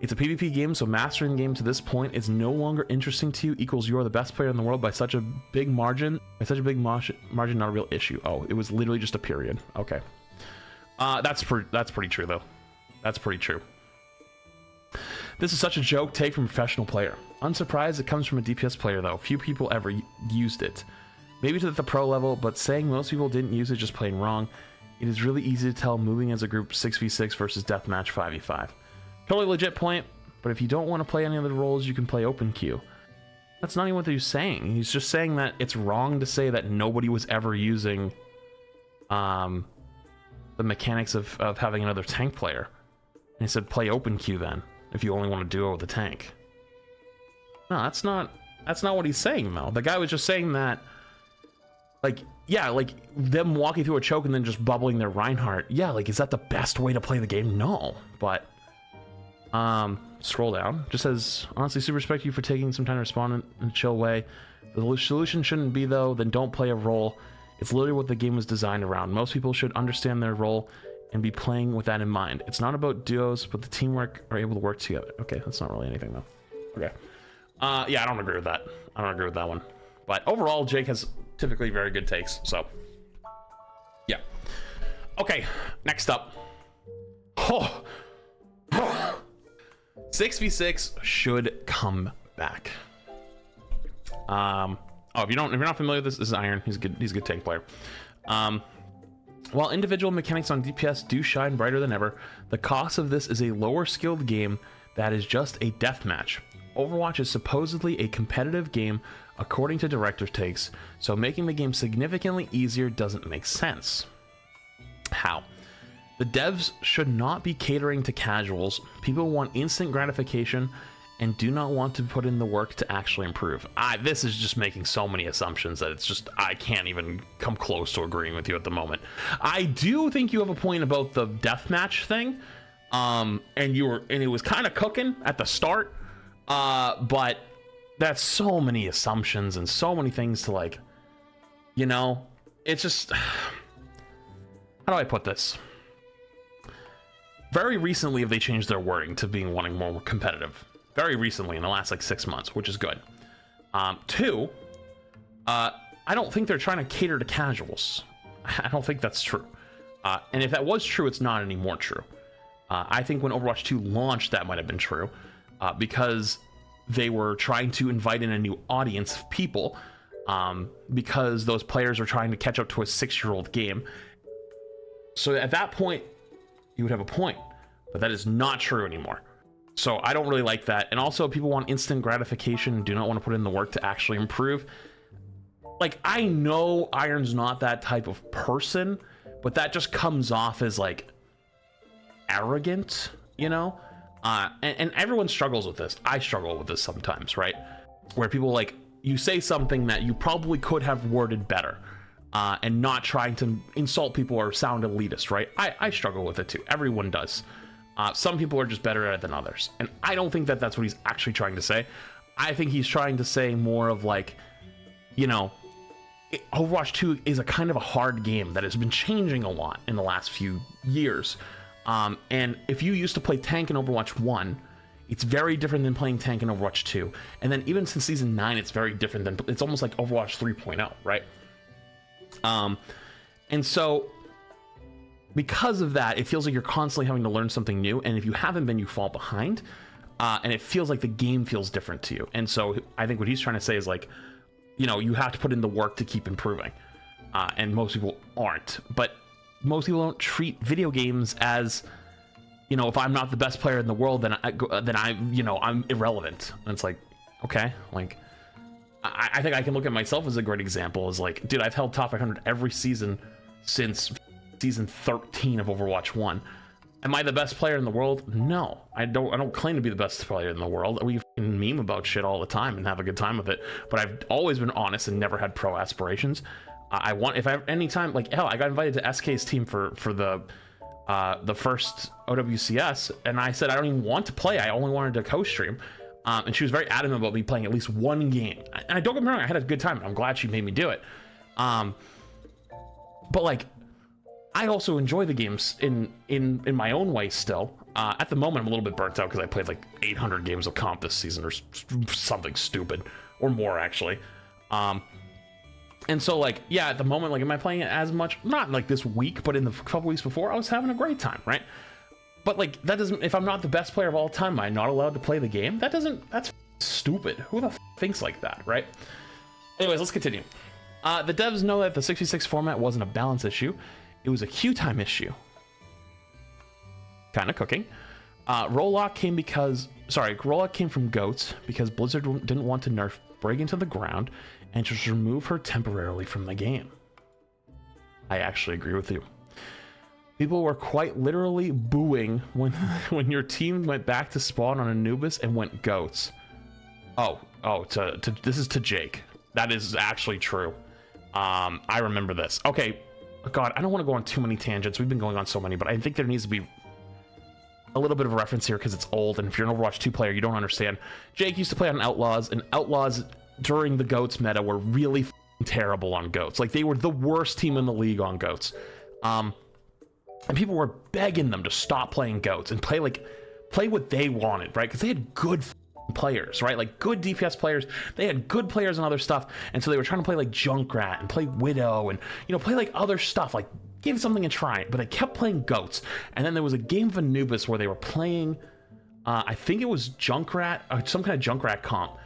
It's a PvP game, so mastering the game to this point is no longer interesting to you equals you're the best player in the world by such a big margin. By such a big margin, not a real issue. Oh, it was literally just a period. Okay. That's pretty true, though. That's pretty true. This is such a joke take from a professional player. Unsurprised it comes from a DPS player, though. Few people ever used it. Maybe to the pro level, but saying most people didn't use it just plain wrong. It is really easy to tell moving as a group 6v6 versus deathmatch 5v5. Totally legit point, but if you don't want to play any other roles, you can play open queue. That's not even what he's saying. He's just saying that it's wrong to say that nobody was ever using the mechanics of having another tank player. And he said play open queue then, if you only want to duo with the tank. No, that's not what he's saying, though. The guy was just saying that, like, yeah, like them walking through a choke and then just bubbling their Reinhardt. Yeah, like, is that the best way to play the game? No, but scroll down. Just says, honestly, super respect you for taking some time to respond in a chill way. The solution shouldn't be, though, then don't play a role. It's literally what the game was designed around. Most people should understand their role and be playing with that in mind. It's not about duos, but the teamwork are able to work together. Okay, that's not really anything, though. Okay. Yeah, I don't agree with that. I don't agree with that one. But overall, Jake has typically very good takes, so yeah. Okay, next up. 6v6 should come back. If you're not familiar with this is Iron. He's a good tank player. While individual mechanics on DPS do shine brighter than ever, the cost of this is a lower skilled game that is just a deathmatch. Overwatch is supposedly a competitive game according to director's takes, so making the game significantly easier doesn't make sense. How? The devs should not be catering to casuals. People want instant gratification and do not want to put in the work to actually improve. This is just making so many assumptions that it's just, I can't even come close to agreeing with you at the moment. I do think you have a point about the deathmatch thing, and it was kind of cooking at the start, but that's so many assumptions and so many things to, like, you know, it's just, how do I put this? Very recently have they changed their wording to wanting more competitive. Very recently, in the last like 6 months, which is good. 2, I don't think they're trying to cater to casuals. I don't think that's true. And if that was true, it's not anymore true. I think when Overwatch 2 launched, that might have been true, because they were trying to invite in a new audience of people, because those players are trying to catch up to a 6-year-old game. So at that point, you would have a point, but that is not true anymore. So I don't really like that. And also, people want instant gratification and do not want to put in the work to actually improve. Like, I know Iron's not that type of person, but that just comes off as like arrogant, you know? And everyone struggles with this. I struggle with this sometimes, right? Where people, like, you say something that you probably could have worded better, and not trying to insult people or sound elitist, right? I struggle with it too. Everyone does. Some people are just better at it than others. And I don't think that that's what he's actually trying to say. I think he's trying to say more of like, you know, Overwatch 2 is a kind of a hard game that has been changing a lot in the last few years. And if you used to play tank in Overwatch 1, it's very different than playing tank in Overwatch 2. And then even since Season 9, it's very different than, it's almost like Overwatch 3.0, right? And so because of that, it feels like you're constantly having to learn something new. And if you haven't been, you fall behind. And it feels like the game feels different to you. And so I think what he's trying to say is like, you know, you have to put in the work to keep improving. And most people aren't. But most people don't treat video games as, you know, if I'm not the best player in the world, then I'm irrelevant. And it's like, okay, like, I think I can look at myself as a great example. Is like, dude, I've held top 500 every season since season 13 of Overwatch 1. Am I the best player in the world? No, I don't claim to be the best player in the world. We meme about shit all the time and have a good time with it. But I've always been honest and never had pro aspirations. I want, if I have any time, like, hell, I got invited to Eskay's team for the first OWCS, and I said I don't even want to play. I only wanted to co-stream. And she was very adamant about me playing at least one game. And I don't get me wrong, I had a good time, and I'm glad she made me do it. But like, I also enjoy the games in my own way still. At the moment, I'm a little bit burnt out because I played like 800 games of comp this season, or something stupid, or more actually. And so, like, yeah, at the moment, like, am I playing it as much? Not like this week, but in the couple weeks before, I was having a great time, right? But like, that doesn't, if I'm not the best player of all time, am I not allowed to play the game? That's stupid. Who the thinks like that, right? Anyways, let's continue. The devs know that the 66 format wasn't a balance issue. It was a queue time issue. Kind of cooking. Rollout came from Goats because Blizzard didn't want to nerf Break into the ground and just remove her temporarily from the game. I actually agree with you. People were quite literally booing when your team went back to spawn on Anubis and went Goats. This is to Jake. That is actually true. I remember this. Okay, God, I don't want to go on too many tangents. We've been going on so many, but I think there needs to be a little bit of a reference here because it's old, and if you're an Overwatch 2 player, you don't understand. Jake used to play on Outlaws, and Outlaws during the Goats meta were really terrible on Goats. Like, they were the worst team in the league on Goats. And people were begging them to stop playing Goats and play what they wanted, right? Because they had good players, right? Like, good DPS players. They had good players and other stuff, and so they were trying to play like Junkrat and play Widow and, you know, play like other stuff, like give something a try. But they kept playing Goats. And then there was a game of Anubis where they were playing, I think it was Junkrat, or some kind of Junkrat comp,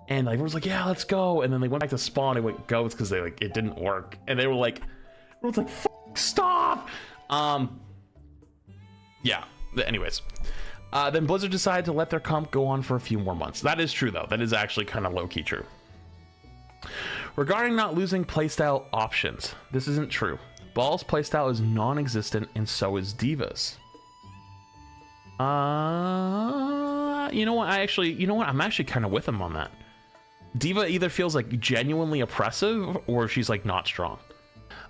and like, everyone's like, yeah, let's go. And then they went back to spawn and went Goats because they, like, it didn't work, and they were like, everyone's like, stop. Yeah, anyways. Then Blizzard decided to let their comp go on for a few more months. That is true, though. That is actually kind of low-key true. Regarding not losing playstyle options, this isn't true. Ball's playstyle is non-existent, and so is D.Va's. You know what? I'm actually kind of with him on that. D.Va either feels like genuinely oppressive, or she's like not strong.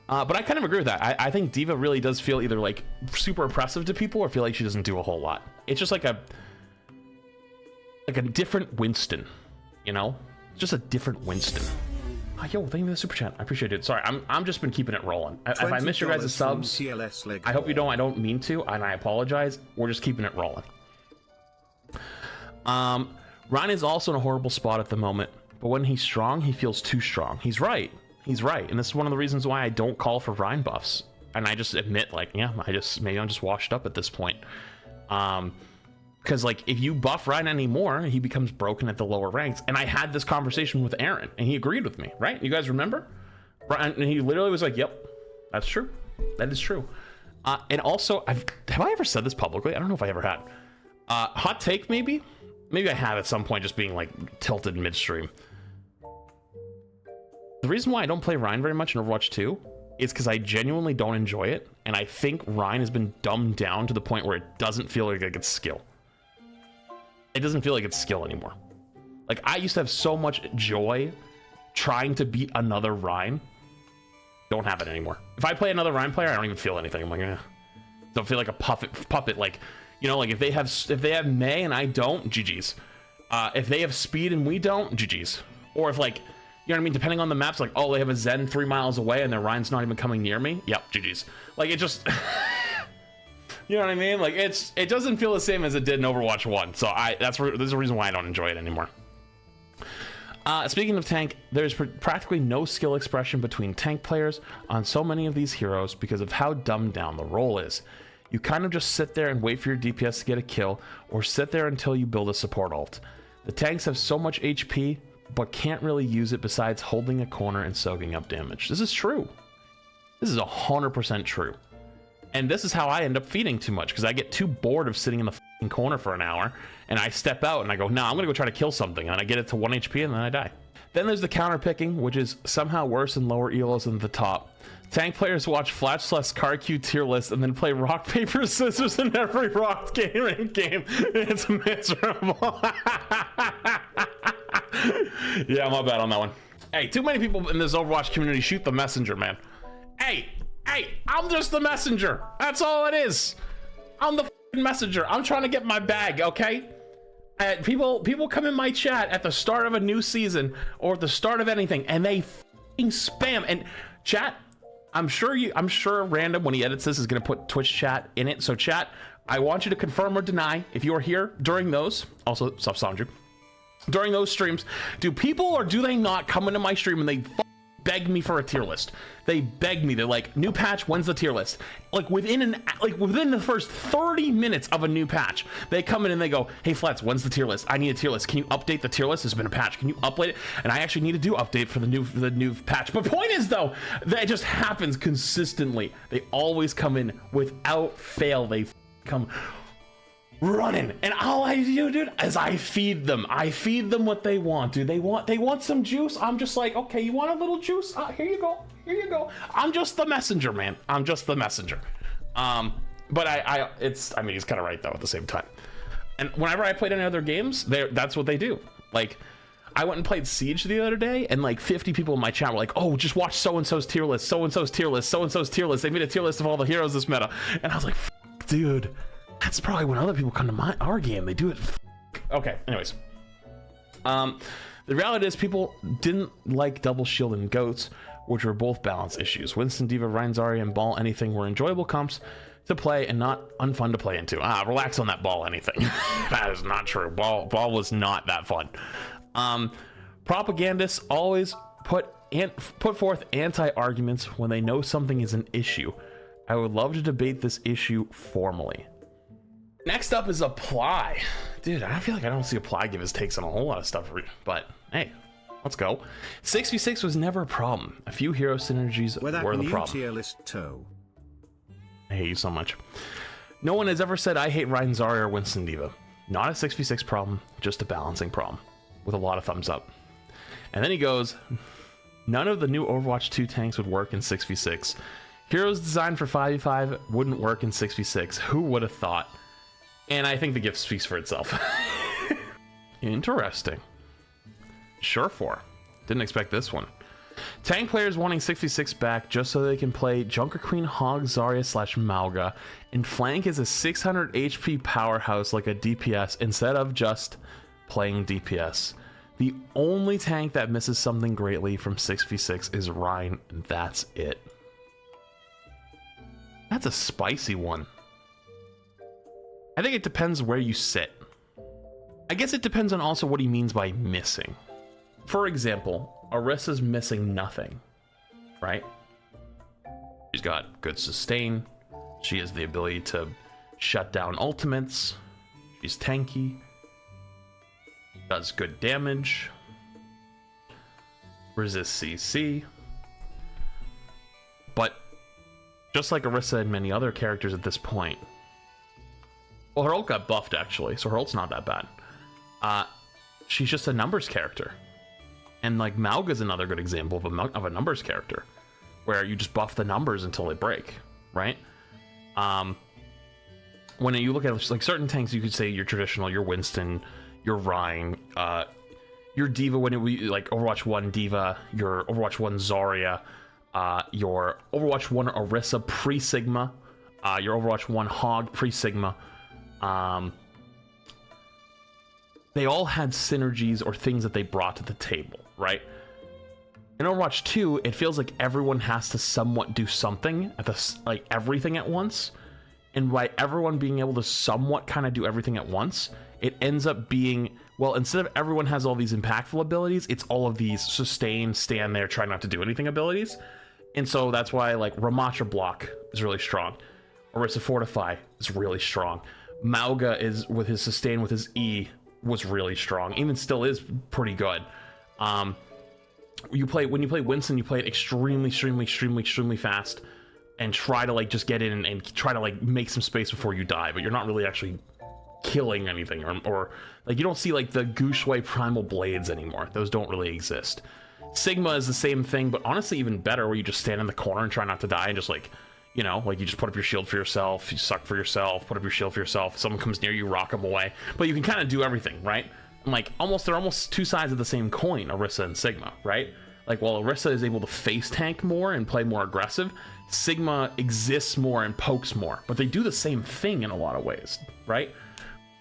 But I kind of agree with that. I think D.Va really does feel either like super oppressive to people, or feel like she doesn't do a whole lot. It's just like a different Winston, you know? Just a different Winston. Yo, thank you for the super chat. I appreciate it. Sorry, I'm just been keeping it rolling. If I miss your guys' subs, I hope you don't. I don't mean to, and I apologize. We're just keeping it rolling. Ryan is also in a horrible spot at the moment, but when he's strong, he feels too strong. He's right. He's right, and this is one of the reasons why I don't call for Ryan buffs. And I just admit, like, yeah, maybe I'm just washed up at this point. Because Because like if you buff Ryan anymore, he becomes broken at the lower ranks. And I had this conversation with Aaron, and he agreed with me, right? You guys remember? And he literally was like, "Yep, that's true. That is true." And also, have I ever said this publicly? I don't know if I ever had. Hot take, maybe I have at some point, just being like tilted midstream. The reason why I don't play Ryan very much in Overwatch 2 is because I genuinely don't enjoy it, and I think Ryan has been dumbed down to the point where it doesn't feel like it's skill. It doesn't feel like it's skill anymore. Like, I used to have so much joy trying to beat another Ryan. Don't have it anymore. If I play another Ryan player, I don't even feel anything. I'm like, eh. Don't feel like a puppet. Like, you know, like if they have May and I don't, GG's. If they have speed and we don't, GG's. Or if, like, you know what I mean, depending on the maps, like, oh, they have a Zen 3 miles away and their Ryan's not even coming near me. Yep, GG's. Like, it just you know what I mean? Like, it doesn't feel the same as it did in Overwatch 1. So there's a reason why I don't enjoy it anymore. Speaking of tank, there's practically no skill expression between tank players on so many of these heroes because of how dumbed down the role is. You kind of just sit there and wait for your DPS to get a kill, or sit there until you build a support ult. The tanks have so much HP, but can't really use it besides holding a corner and soaking up damage. This is true. This is 100% true. And this is how I end up feeding too much, because I get too bored of sitting in the fucking corner for an hour, and I step out and I go, nah, I'm gonna go try to kill something, and I get it to 1 HP and then I die. Then there's the counter picking, which is somehow worse in lower elos than the top. Tank players watch Flash Car Q tier list and then play rock, paper, scissors in every rock game. It's miserable. Yeah, my bad on that one. Hey, too many people in this Overwatch community shoot the messenger, man. Hey, I'm just the messenger. That's all it is. I'm the messenger. I'm trying to get my bag, okay? People come in my chat at the start of a new season or at the start of anything, and they spam. And chat, I'm sure Random, when he edits this, is gonna put Twitch chat in it. So chat, I want you to confirm or deny if you are here during those. Also, Sandra, during those streams, do people or do they not come into my stream and they beg me for a tier list? They beg me. They're like, new patch, when's the tier list? Like within the first 30 minutes of a new patch, they come in and they go, hey Flats, when's the tier list? I need a tier list. Can you update the tier list? There's been a patch. Can you update it? And I actually need to do update for the new patch. But point is though, that just happens consistently. They always come in without fail. They come running, and all I do, dude, is I feed them what they want, dude. They want some juice. I'm just like, okay, you want a little juice? Here you go. I'm just the messenger, man. I'm just the messenger. But I mean, he's kind of right though at the same time. And whenever I played any other games, that's what they do. Like, I went and played Siege the other day, and like 50 people in my chat were like, oh, just watch so-and-so's tier list, so-and-so's tier list, so-and-so's tier list. They made a tier list of all the heroes this meta. And I was like, dude, that's probably when other people come to our game. They do it. Okay, anyways. The reality is people didn't like double shield and goats, which were both balance issues. Winston, Diva, Ryan, Zarya, and Ball anything were enjoyable comps to play and not unfun to play into. Relax on that Ball anything. That is not true. Ball was not that fun. Propagandists always put forth anti-arguments when they know something is an issue. I would love to debate this issue formally. Next up is Apply. Dude, I feel like I don't see Apply give his takes on a whole lot of stuff, but hey, let's go. 6v6 was never a problem. A few hero synergies were the problem. Tier list toe. I hate you so much. No one has ever said I hate Ryan, Zarya, or Winston Diva. Not a 6v6 problem, just a balancing problem. With a lot of thumbs up. And then he goes, none of the new Overwatch 2 tanks would work in 6v6. Heroes designed for 5v5 wouldn't work in 6v6. Who would have thought? And I think the gift speaks for itself. Interesting. Sure for. Didn't expect this one. Tank players wanting 6v6 back just so they can play Junker Queen, Hog, Zarya / Malga, and flank as a 600 HP powerhouse like a DPS instead of just playing DPS. The only tank that misses something greatly from 6v6 is Ryan, and that's it. That's a spicy one. I think it depends where you sit. I guess it depends on also what he means by missing. For example, Orissa's missing nothing, right? She's got good sustain. She has the ability to shut down ultimates. She's tanky, does good damage, resists CC, but just like Orisa and many other characters at this point, well, her ult got buffed actually, so her ult's not that bad. She's just a numbers character, and like Mauga's another good example of a numbers character, where you just buff the numbers until they break, right? When you look at like certain tanks, you could say your traditional, your Winston, your Rhine, your Diva when it was like Overwatch 1 Diva, your Overwatch 1 Zarya, your Overwatch 1 Orisa pre-Sigma, your Overwatch 1 Hog pre-Sigma. They all had synergies or things that they brought to the table, right? In Overwatch 2, it feels like everyone has to somewhat do something at like everything at once. And by everyone being able to somewhat kind of do everything at once, it ends up being, well, instead of everyone has all these impactful abilities, it's all of these sustain, stand there, try not to do anything abilities. And so that's why like Ramattra block is really strong. Orisa Fortify is really strong. Mauga is with his sustain with his E was really strong, even still is pretty good. When you play Winston, you play it extremely fast and try to like just get in and try to like make some space before you die, but you're not really actually killing anything, or like you don't see like the Gushui primal blades anymore. Those don't really exist. Sigma is the same thing, but honestly even better, where you just stand in the corner and try not to die and just like, you know, like you just put up your shield for yourself, you suck for yourself, put up your shield for yourself, if someone comes near you, rock them away. But you can kind of do everything, right? And like they're almost two sides of the same coin, Orisa and Sigma, right? Like while Orisa is able to face tank more and play more aggressive, Sigma exists more and pokes more, but they do the same thing in a lot of ways, right?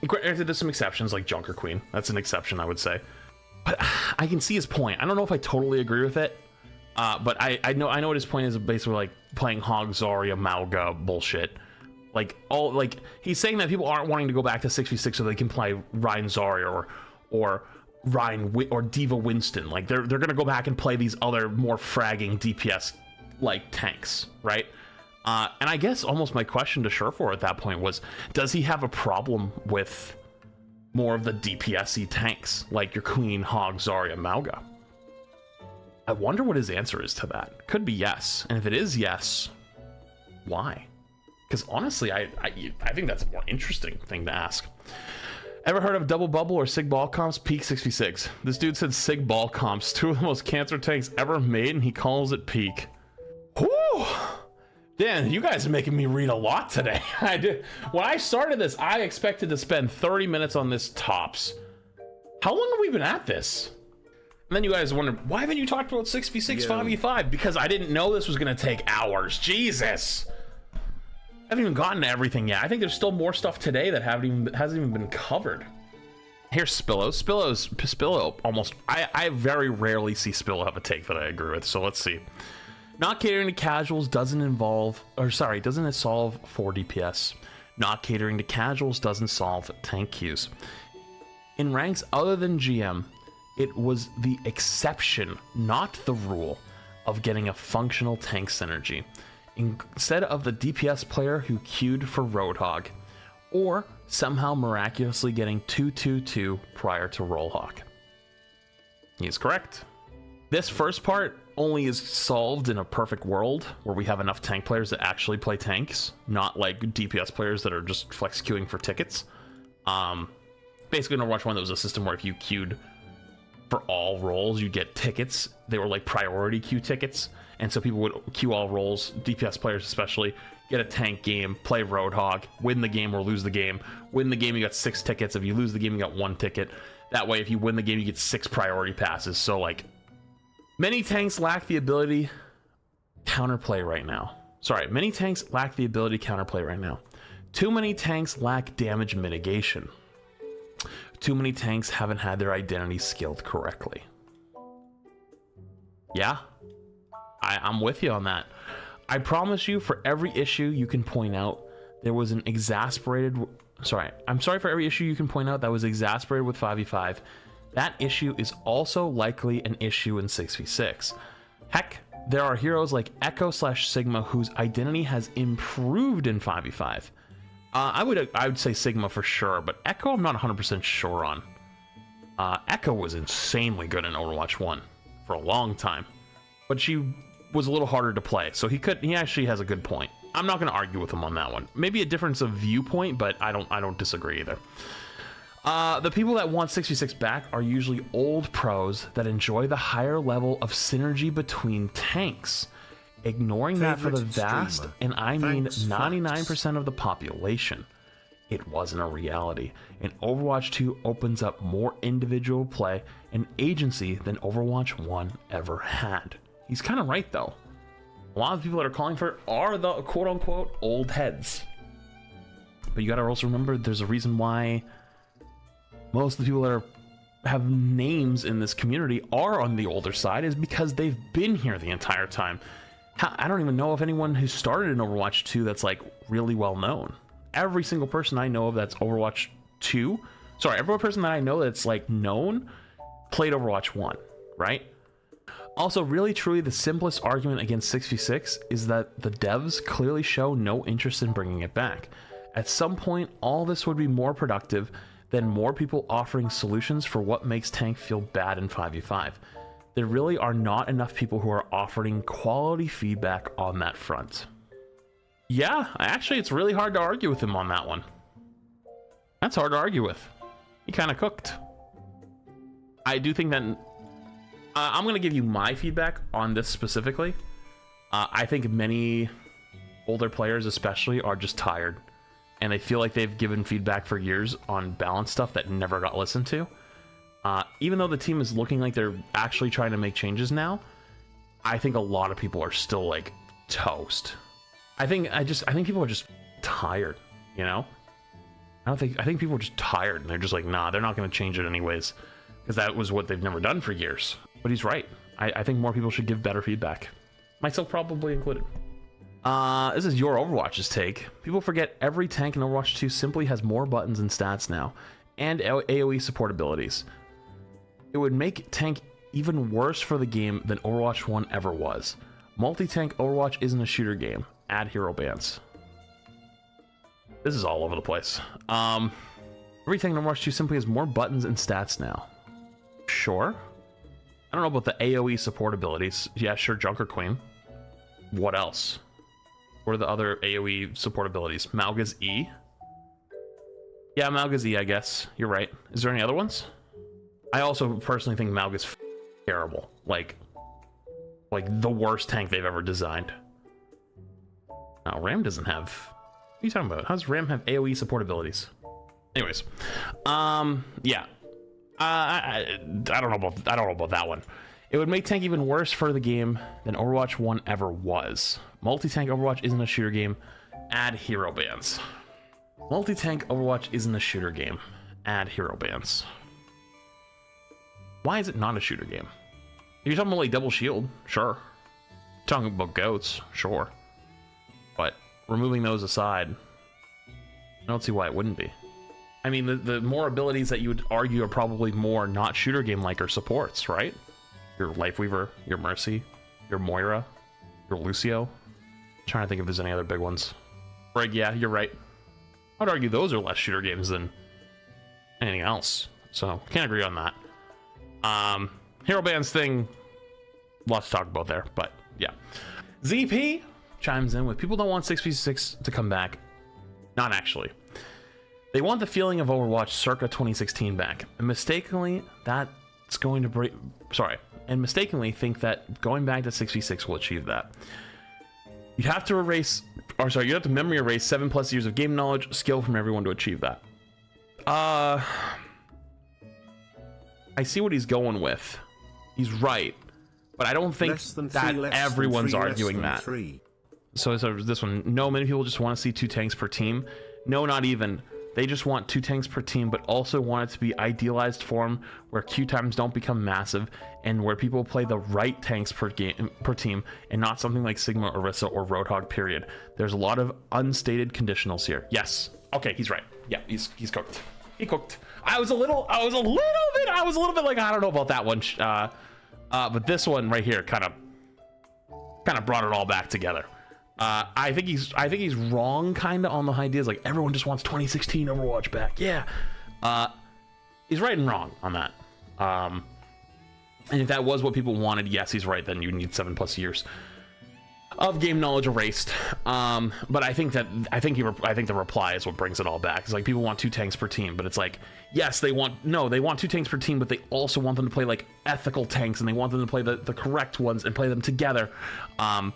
Granted, there's some exceptions like Junker Queen. That's an exception, I would say. But I can see his point. I don't know if I totally agree with it, but I know what his point is, basically like playing Hog, Zarya, Mauga bullshit. Like he's saying that people aren't wanting to go back to 6v6 so they can play Ryan Zarya or Ryan or Diva Winston. Like they're gonna go back and play these other more fragging DPS like tanks, right? And I guess almost my question to Surefour at that point was, does he have a problem with more of the DPS-y tanks like your Queen, Hog, Zarya, Mauga? I wonder what his answer is to that. Could be yes, and if it is yes, why? Because honestly, I think that's a more interesting thing to ask. Ever heard of double bubble or sig ball comps? Peak 66. This dude said sig ball comps, two of the most cancer tanks ever made, and he calls it peak. Whew! Dan, you guys are making me read a lot today. When I started this, I expected to spend 30 minutes on this tops. How long have we been at this? And then you guys wonder, why haven't you talked about 6v6, 5v5? Because I didn't know this was going to take hours. Jesus! I haven't even gotten to everything yet. I think there's still more stuff today that hasn't even been covered. Here's Spillo. Spillo almost... I very rarely see Spillo have a take that I agree with, so let's see. Not catering to casuals doesn't solve 4 DPS. Not catering to casuals doesn't solve tank queues. In ranks other than GM, it was the exception, not the rule, of getting a functional tank synergy, instead of the DPS player who queued for Roadhog, or somehow miraculously getting 2-2-2 prior to Rollhawk. He's correct. This first part only is solved in a perfect world where we have enough tank players that actually play tanks, not like DPS players that are just flex queuing for tickets. Basically in Overwatch 1, there was a system where if you queued for all roles, you'd get tickets. They were like priority queue tickets, and so people would queue all roles, DPS players especially, get a tank game, play Roadhog, win the game or lose the game. Win the game, you got 6 tickets. If you lose the game, you got 1 ticket. That way, if you win the game, you get 6 priority passes. So like, many tanks lack the ability counterplay right now. Sorry, many tanks lack the ability counterplay right now. Too many tanks lack damage mitigation. Too many tanks haven't had their identity skilled correctly. Yeah, I'm with you on that. I promise you, for every issue you can point out, there was an exasperated... I'm sorry for every issue you can point out that was exasperated with 5v5. That issue is also likely an issue in 6v6. Heck, there are heroes like Echo/Sigma whose identity has improved in 5v5. I would say Sigma for sure, but Echo I'm not 100% sure on. Echo was insanely good in Overwatch 1 for a long time, but she was a little harder to play, so he actually has a good point. I'm not going to argue with him on that one. Maybe a difference of viewpoint, but I don't disagree either. The people that want 6v6 back are usually old pros that enjoy the higher level of synergy between tanks, ignoring that for the vast, and I mean 99% of the population. It wasn't a reality, and Overwatch 2 opens up more individual play and agency than Overwatch 1 ever had. He's kind of right though. A lot of people that are calling for it are the quote-unquote old heads. But you gotta also remember there's a reason why most of the people that have names in this community are on the older side, is because they've been here the entire time. I don't even know of anyone who started in Overwatch 2 that's like really well known. Every single person I know of that's Overwatch 2, sorry, every person that I know that's like known played Overwatch 1, right? Also, really truly the simplest argument against 6v6 is that the devs clearly show no interest in bringing it back. At some point, all this would be more productive than more people offering solutions for what makes tank feel bad in 5v5. There really are not enough people who are offering quality feedback on that front. Yeah, actually, it's really hard to argue with him on that one. That's hard to argue with. He kind of cooked. I do think that I'm going to give you my feedback on this specifically. I think many older players especially are just tired, and they feel like they've given feedback for years on balance stuff that never got listened to. Even though the team is looking like they're actually trying to make changes now, I think a lot of people are still like toast. I think people are just tired, you know? I think people are just tired and they're just like, nah, they're not going to change it anyways, because that was what they've never done for years. But he's right. I think more people should give better feedback, myself probably included. This is your Overwatch's take. People forget every tank in Overwatch 2 simply has more buttons and stats now, and AoE support abilities. It would make tank even worse for the game than Overwatch 1 ever was. Multi-tank Overwatch isn't a shooter game. Add hero bans. This is all over the place. Every tank in Overwatch 2 simply has more buttons and stats now. Sure. I don't know about the AoE support abilities. Yeah, sure, Junker Queen. What else? What are the other AoE support abilities? Malga's E? Yeah, Malga's E, I guess. You're right. Is there any other ones? I also personally think Malga's terrible. Like the worst tank they've ever designed. No, Ram doesn't have... What are you talking about? How does Ram have AoE support abilities? Anyways. Yeah. I don't know about that one. It would make tank even worse for the game than Overwatch 1 ever was. Multi-tank Overwatch isn't a shooter game. Add hero bans. Multi-tank Overwatch isn't a shooter game. Add hero bans. Why is it not a shooter game? You're talking about like double shield, sure. Talking about goats, sure. But removing those aside, I don't see why it wouldn't be. I mean, the more abilities that you would argue are probably more not shooter game like are supports, right? Your Lifeweaver, your Mercy, your Moira, your Lucio. I'm trying to think if there's any other big ones. Brig, yeah, you're right. I'd argue those are less shooter games than anything else. So can't agree on that. Hero bans thing, lots to talk about there, but yeah. ZP chimes in with people don't want 6v6 to come back. Not actually. They want the feeling of Overwatch circa 2016 back, and mistakenly think that going back to 6v6 will achieve that. You'd have to memory erase 7+ years of game knowledge, skill from everyone to achieve that. I see what he's going with. He's right, but I don't think that everyone's arguing that. So this one, no, many people just want to see 2 tanks per team. No, not even. They just want 2 tanks per team, but also want it to be idealized form where queue times don't become massive and where people play the right tanks per team and not something like Sigma, Orisa, or Roadhog, period. There's a lot of unstated conditionals here. Yes. Okay, he's right. Yeah, he's cooked. He cooked. I was a little bit like, I don't know about that one. But this one right here kind of brought it all back together. I think he's wrong kind of on the ideas like everyone just wants 2016 Overwatch back. Yeah. He's right and wrong on that. And if that was what people wanted, yes, he's right. Then you need 7+ years of game knowledge erased. But I think the reply is what brings it all back. It's like people want 2 tanks per team, but it's like, yes, they want 2 tanks per team, but they also want them to play like ethical tanks, and they want them to play the correct ones and play them together. And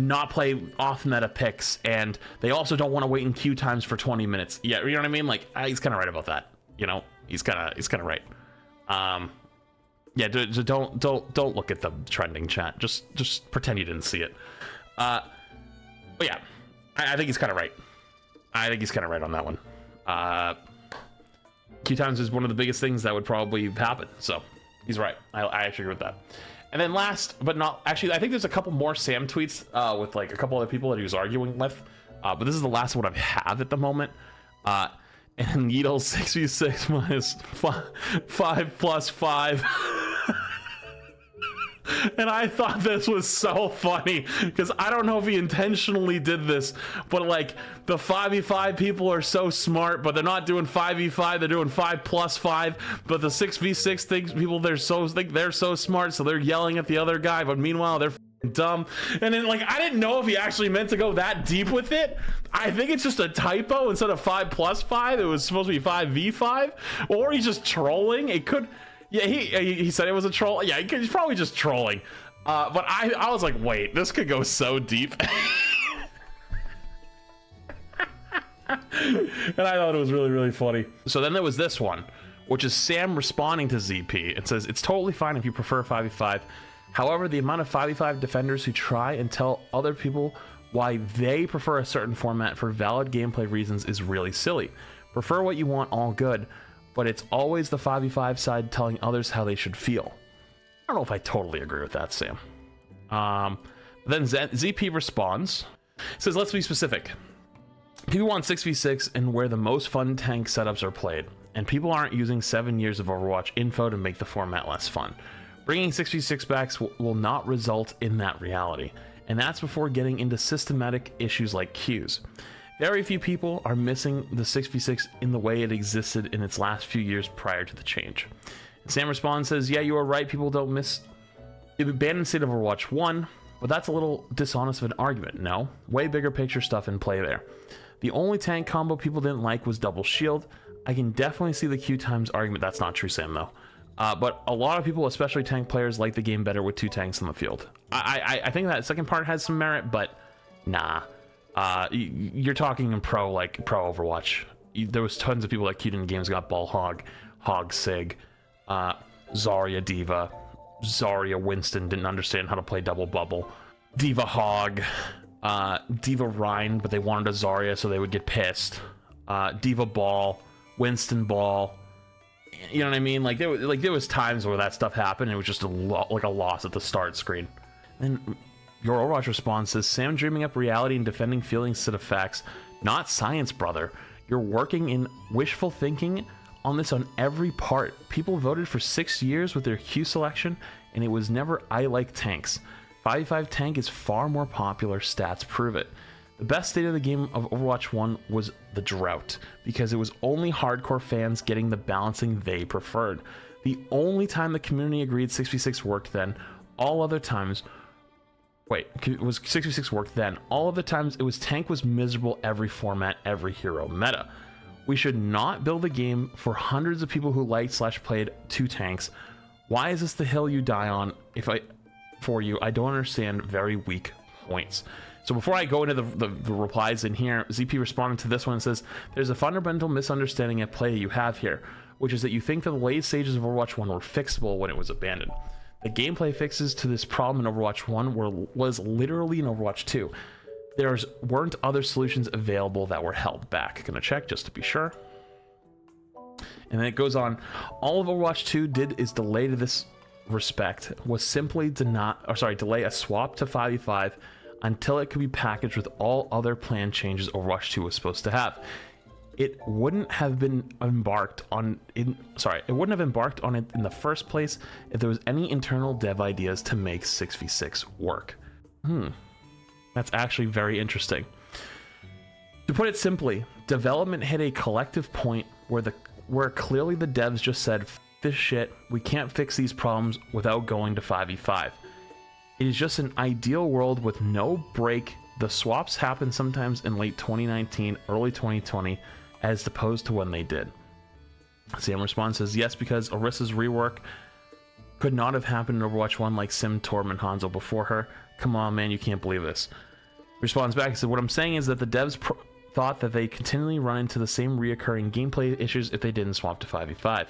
not play off meta picks, and they also don't want to wait in queue times for 20 minutes. Yeah, you know what I mean? Like, he's kind of right about that. You know, he's kind of right. Yeah, don't look at the trending chat. Just pretend you didn't see it. But yeah, I think he's kind of right. I think he's kind of right on that one. Queue times is one of the biggest things that would probably happen. So he's right. I actually agree with that. And then last but not, actually, I think there's a couple more Sam tweets with like a couple other people that he was arguing with. But this is the last one I have at the moment. And Needle 6v6 minus 5 plus 5. And I thought this was so funny because I don't know if he intentionally did this, but like the 5v5 people are so smart, but they're not doing 5v5, they're doing 5 plus 5. But the 6v6 people, they're so smart, so they're yelling at the other guy, but meanwhile they're dumb. And then like I didn't know if he actually meant to go that deep with it. I think it's just a typo. Instead of 5 plus 5, it was supposed to be 5v5, or he's just trolling. It could. Yeah, he said it was a troll. Yeah, he's probably just trolling. But I was like, wait, this could go so deep. And I thought it was really, really funny. So then there was this one, which is Sam responding to ZP. It says, it's totally fine if you prefer 5v5. However, the amount of 5v5 defenders who try and tell other people why they prefer a certain format for valid gameplay reasons is really silly. Prefer what you want, all good. But it's always the 5v5 side telling others how they should feel. I don't know if I totally agree with that, Sam. Then ZP responds, says, let's be specific. People want 6v6 and where the most fun tank setups are played, and people aren't using 7 years of Overwatch info to make the format less fun. Bringing 6v6 backs will not result in that reality, and that's before getting into systematic issues like queues. Very few people are missing the 6v6 in the way it existed in its last few years prior to the change. And Sam responds, says, yeah, you are right, people don't miss the abandoned state of Overwatch 1, but that's a little dishonest of an argument, no? Way bigger picture stuff in play there. The only tank combo people didn't like was double shield. I can definitely see the queue times argument. That's not true, Sam, though. But a lot of people, especially tank players, like the game better with 2 tanks on the field. I think that second part has some merit, but nah. You're talking in pro Overwatch. There was tons of people that queued in games, got Ball Hog Sig, Zarya Diva, Zarya Winston didn't understand how to play double bubble, Diva Hog, Diva Rhine, but they wanted a Zarya so they would get pissed, Diva Ball, Winston Ball. You know what I mean? Like there was times where that stuff happened and it was just like a loss at the start screen. And your Overwatch response says, Sam dreaming up reality and defending feelings instead of facts, not science, brother. You're working in wishful thinking on this on every part. People voted for 6 years with their Q selection, and it was never I like tanks. 5v5 tank is far more popular, stats prove it. The best state of the game of Overwatch 1 was the drought, because it was only hardcore fans getting the balancing they preferred. The only time the community agreed 6v6 worked then, all other times... Wait, it was 6v6 worked then. All of the times it was tank was miserable every format, every hero meta. We should not build a game for hundreds of people who liked/played 2 tanks. Why is this the hill you die on? For you, I don't understand. Very weak points. So before I go into the replies in here, ZP responded to this one and says, there's a fundamental misunderstanding at play you have here, which is that you think that the late stages of Overwatch 1 were fixable when it was abandoned. The gameplay fixes to this problem in Overwatch 1 was literally in Overwatch 2. There weren't other solutions available that were held back. Gonna check just to be sure. And then it goes on. All of Overwatch 2 did is delay to this respect was simply delay a swap to 5v5 until it could be packaged with all other planned changes Overwatch 2 was supposed to have. It wouldn't have been embarked on it in the first place if there was any internal dev ideas to make 6v6 work. That's actually very interesting. To put it simply, development hit a collective point where clearly the devs just said, F this shit, we can't fix these problems without going to 5v5. It is just an ideal world with no break. The swaps happen sometimes in late 2019, early 2020, as opposed to when they did. Sam responds says, yes, because Orissa's rework could not have happened in Overwatch 1 like Sim, Torm, and Hanzo before her. Come on, man, you can't believe this. Responds back and said, what I'm saying is that the devs thought that they continually run into the same reoccurring gameplay issues if they didn't swap to 5v5.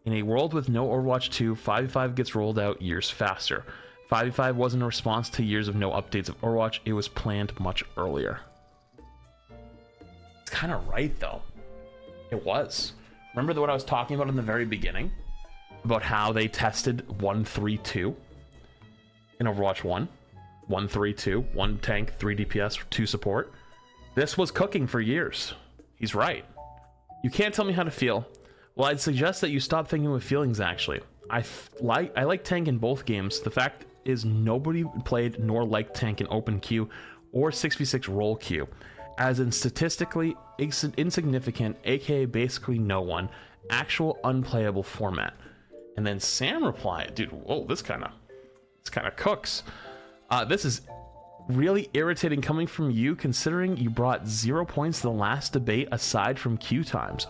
In a world with no Overwatch 2, 5v5 gets rolled out years faster. 5v5 wasn't a response to years of no updates of Overwatch, it was planned much earlier. It's kind of right, though. It was. Remember what I was talking about in the very beginning? About how they tested 1-3-2 in Overwatch 1? 1-3-2, 1 tank, 3 DPS, 2 support. This was cooking for years. He's right. You can't tell me how to feel. Well, I'd suggest that you stop thinking with feelings, actually. I like tank in both games. The fact is nobody played nor liked tank in open queue or 6v6 roll queue, as in statistically insignificant, aka basically no one, actual unplayable format. And then Sam replied, dude, whoa, this kind of cooks. This is really irritating coming from you, considering you brought 0 points to the last debate aside from queue times.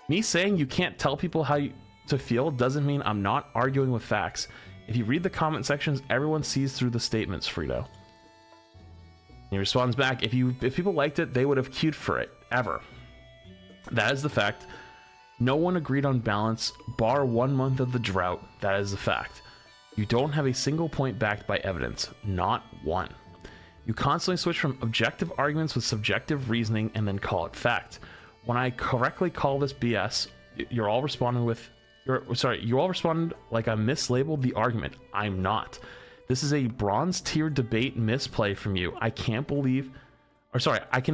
Me saying you can't tell people how to feel doesn't mean I'm not arguing with facts. If you read the comment sections, everyone sees through the statements, Frito. And he responds back, if people liked it, they would have queued for it, ever. That is the fact. No one agreed on balance, bar 1 month of the drought. That is the fact. You don't have a single point backed by evidence. Not one. You constantly switch from objective arguments with subjective reasoning and then call it fact. When I correctly call this BS, you all responded like I mislabeled the argument. I'm not. This is a bronze tier debate misplay from you. I can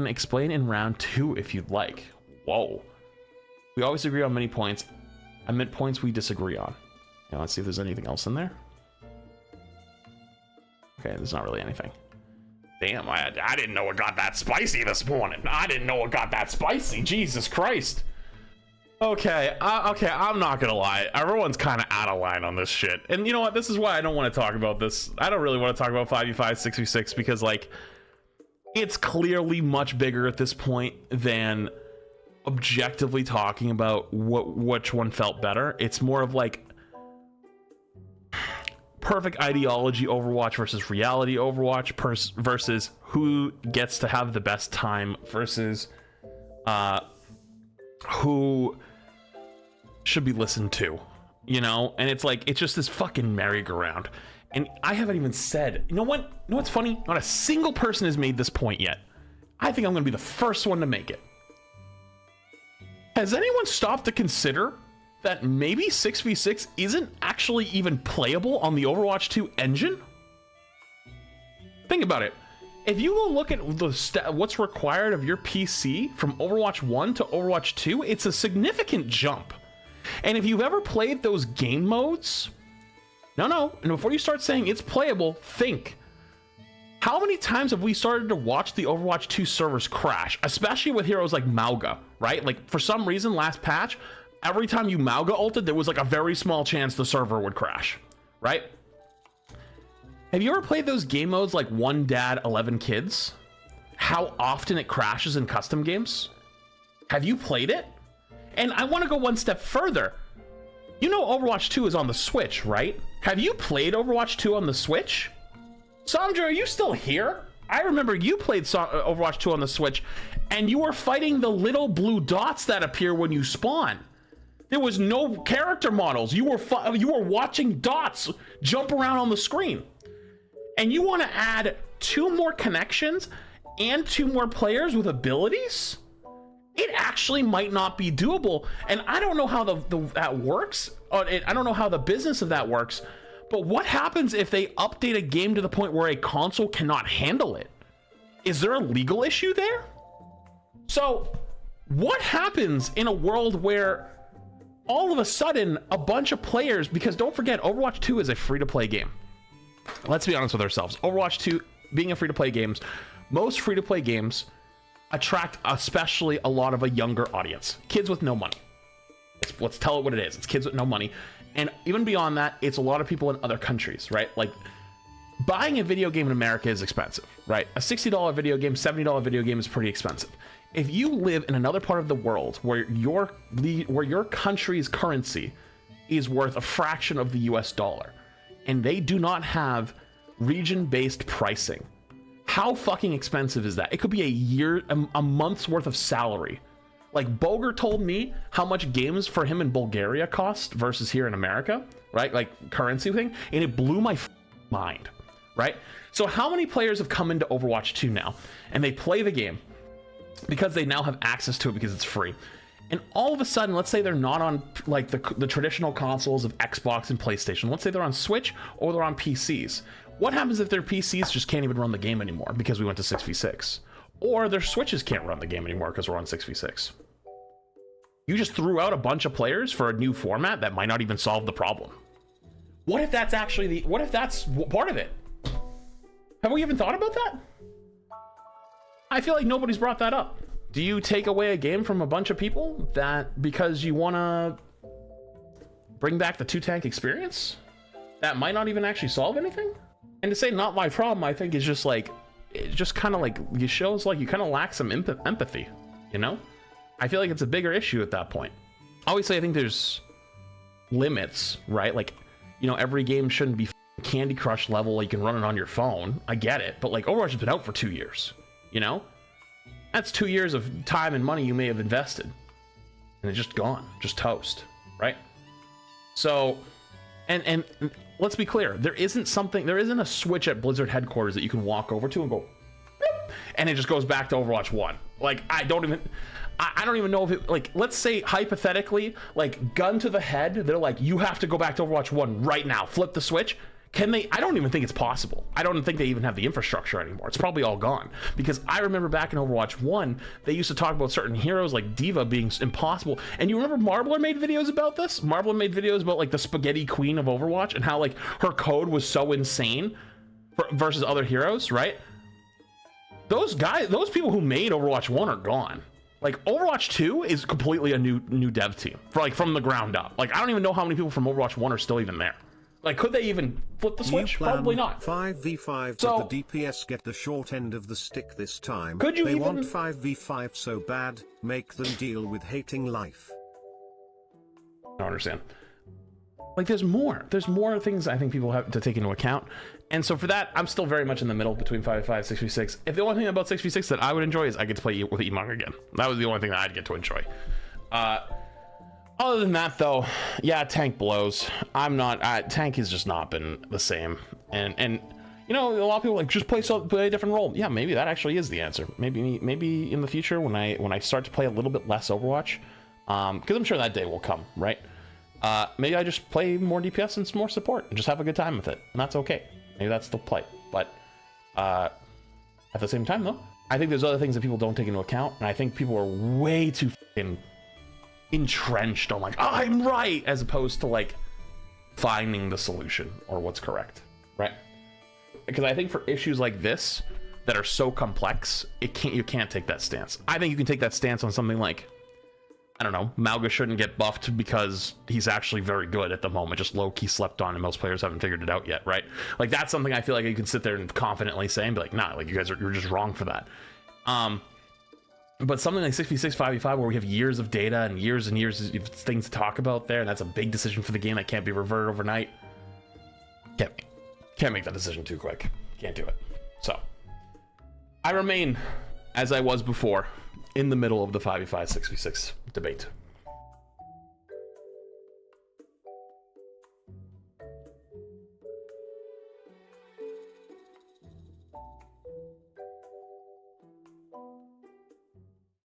explain in round 2 if you'd like. Whoa. We always agree on many points. I meant points we disagree on. Now let's see if there's anything else in there. Okay, there's not really anything. Damn, I didn't know it got that spicy this morning. I didn't know it got that spicy. Jesus Christ. Okay, I'm not gonna lie. Everyone's kind of out of line on this shit. And you know what? This is why I don't want to talk about this. I don't really want to talk about 5v5, 6v6, because, like, it's clearly much bigger at this point than objectively talking about which one felt better. It's more of like perfect ideology Overwatch versus reality Overwatch versus who gets to have the best time versus who should be listened to, you know? And it's like, it's just this fucking merry-go-round. And I haven't even said, you know what's funny? Not a single person has made this point yet. I think I'm gonna be the first one to make it. Has anyone stopped to consider that maybe 6v6 isn't actually even playable on the Overwatch 2 engine? Think about it. If you go look at what's required of your PC from Overwatch 1 to Overwatch 2, it's a significant jump. And if you've ever played those game modes, and before you start saying it's playable, think. How many times have we started to watch the Overwatch 2 servers crash, especially with heroes like Mauga, right? Like, for some reason, last patch, every time you Mauga ulted, there was like a very small chance the server would crash, right? Have you ever played those game modes like One Dad, 11 Kids? How often it crashes in custom games? Have you played it? And I want to go one step further. You know Overwatch 2 is on the Switch, right? Have you played Overwatch 2 on the Switch? Sandra, are you still here? I remember you played Overwatch 2 on the Switch, and you were fighting the little blue dots that appear when you spawn. There was no character models. You were watching dots jump around on the screen. And you want to add 2 more connections and 2 more players with abilities? It actually might not be doable. And I don't know how that works. I don't know how the business of that works. But what happens if they update a game to the point where a console cannot handle it? Is there a legal issue there? So what happens in a world where all of a sudden a bunch of players, because don't forget, Overwatch 2 is a free-to-play game. Let's be honest with ourselves. Overwatch 2 being a free-to-play games, most free-to-play games attract especially a lot of a younger audience, kids with no money. Let's tell it what it is. It's kids with no money. And even beyond that, it's a lot of people in other countries, right? Like, buying a video game in America is expensive, right? A $60 video game, $70 video game is pretty expensive. If you live in another part of the world where your country's currency is worth a fraction of the US dollar, and they do not have region-based pricing, how fucking expensive is that? It could be a month's worth of salary. Like, Boger told me how much games for him in Bulgaria cost versus here in America, right? Like, currency thing, and it blew my mind, right? So how many players have come into Overwatch 2 now, and they play the game because they now have access to it because it's free, and all of a sudden, let's say they're not on like the traditional consoles of Xbox and PlayStation. Let's say they're on Switch or they're on PCs. What happens if their PCs just can't even run the game anymore because we went to 6v6? Or their Switches can't run the game anymore because we're on 6v6? You just threw out a bunch of players for a new format that might not even solve the problem. What if that's actually what if that's part of it? Have we even thought about that? I feel like nobody's brought that up. Do you take away a game from a bunch of people that because you want to bring back the 2-tank experience? That might not even actually solve anything? And to say not my problem, I think is just like, it just kind of like, it shows like you kind of lack some empathy, you know? I feel like it's a bigger issue at that point. Obviously, I think there's limits, right? Like, you know, every game shouldn't be Candy Crush level, you can run it on your phone. I get it, but like Overwatch has been out for 2 years, you know? That's 2 years of time and money you may have invested. And it's just gone, just toast, right? So, and let's be clear, there isn't a switch at Blizzard headquarters that you can walk over to and go, boop, and it just goes back to Overwatch 1. Like, I don't even know if it, like, let's say hypothetically, like, gun to the head, they're like, you have to go back to Overwatch 1 right now, flip the switch. Can they? I don't even think it's possible. I don't think they even have the infrastructure anymore. It's probably all gone. Because I remember back in Overwatch 1, they used to talk about certain heroes like D.Va being impossible. And you remember Marbler made videos about this? Marbler made videos about like the spaghetti queen of Overwatch and how like her code was so insane versus other heroes, right? Those people who made Overwatch 1 are gone. Like, Overwatch 2 is completely a new dev team for like from the ground up. Like, I don't even know how many people from Overwatch 1 are still even there. Like, could they even flip the switch? Probably not. 5v5, so, but the DPS get the short end of the stick this time. Could you they even want 5v5 so bad, make them deal with hating life. I don't understand. Like, there's more things I think people have to take into account. And so for that, I'm still very much in the middle between 5v5, 6v6. If the only thing about 6v6 that I would enjoy is I get to play with Emog again. That was the only thing that I'd get to enjoy. Other than that, though, yeah, tank blows. Tank has just not been the same. And you know, a lot of people are like, just play a different role. Yeah, maybe that actually is the answer. Maybe in the future when I start to play a little bit less Overwatch, because I'm sure that day will come, right? Maybe I just play more DPS and some more support and just have a good time with it, and that's okay. Maybe that's the play. But at the same time, though, I think there's other things that people don't take into account, and I think people are way too fucking entrenched on like, oh, I'm right, as opposed to like finding the solution or what's correct, right? Because I think for issues like this that are so complex, you can't take that stance. I think you can take that stance on something like, I don't know, Malga shouldn't get buffed because he's actually very good at the moment, just low-key slept on, and most players haven't figured it out yet, right? Like, that's something I feel like you can sit there and confidently say and be like, nah, like, you're just wrong for that. But something like 6v6, 5v5, where we have years of data and years of things to talk about there, and that's a big decision for the game that can't be reverted overnight. Can't make that decision too quick. Can't do it. So, I remain, as I was before, in the middle of the 5v5, 6v6 debate.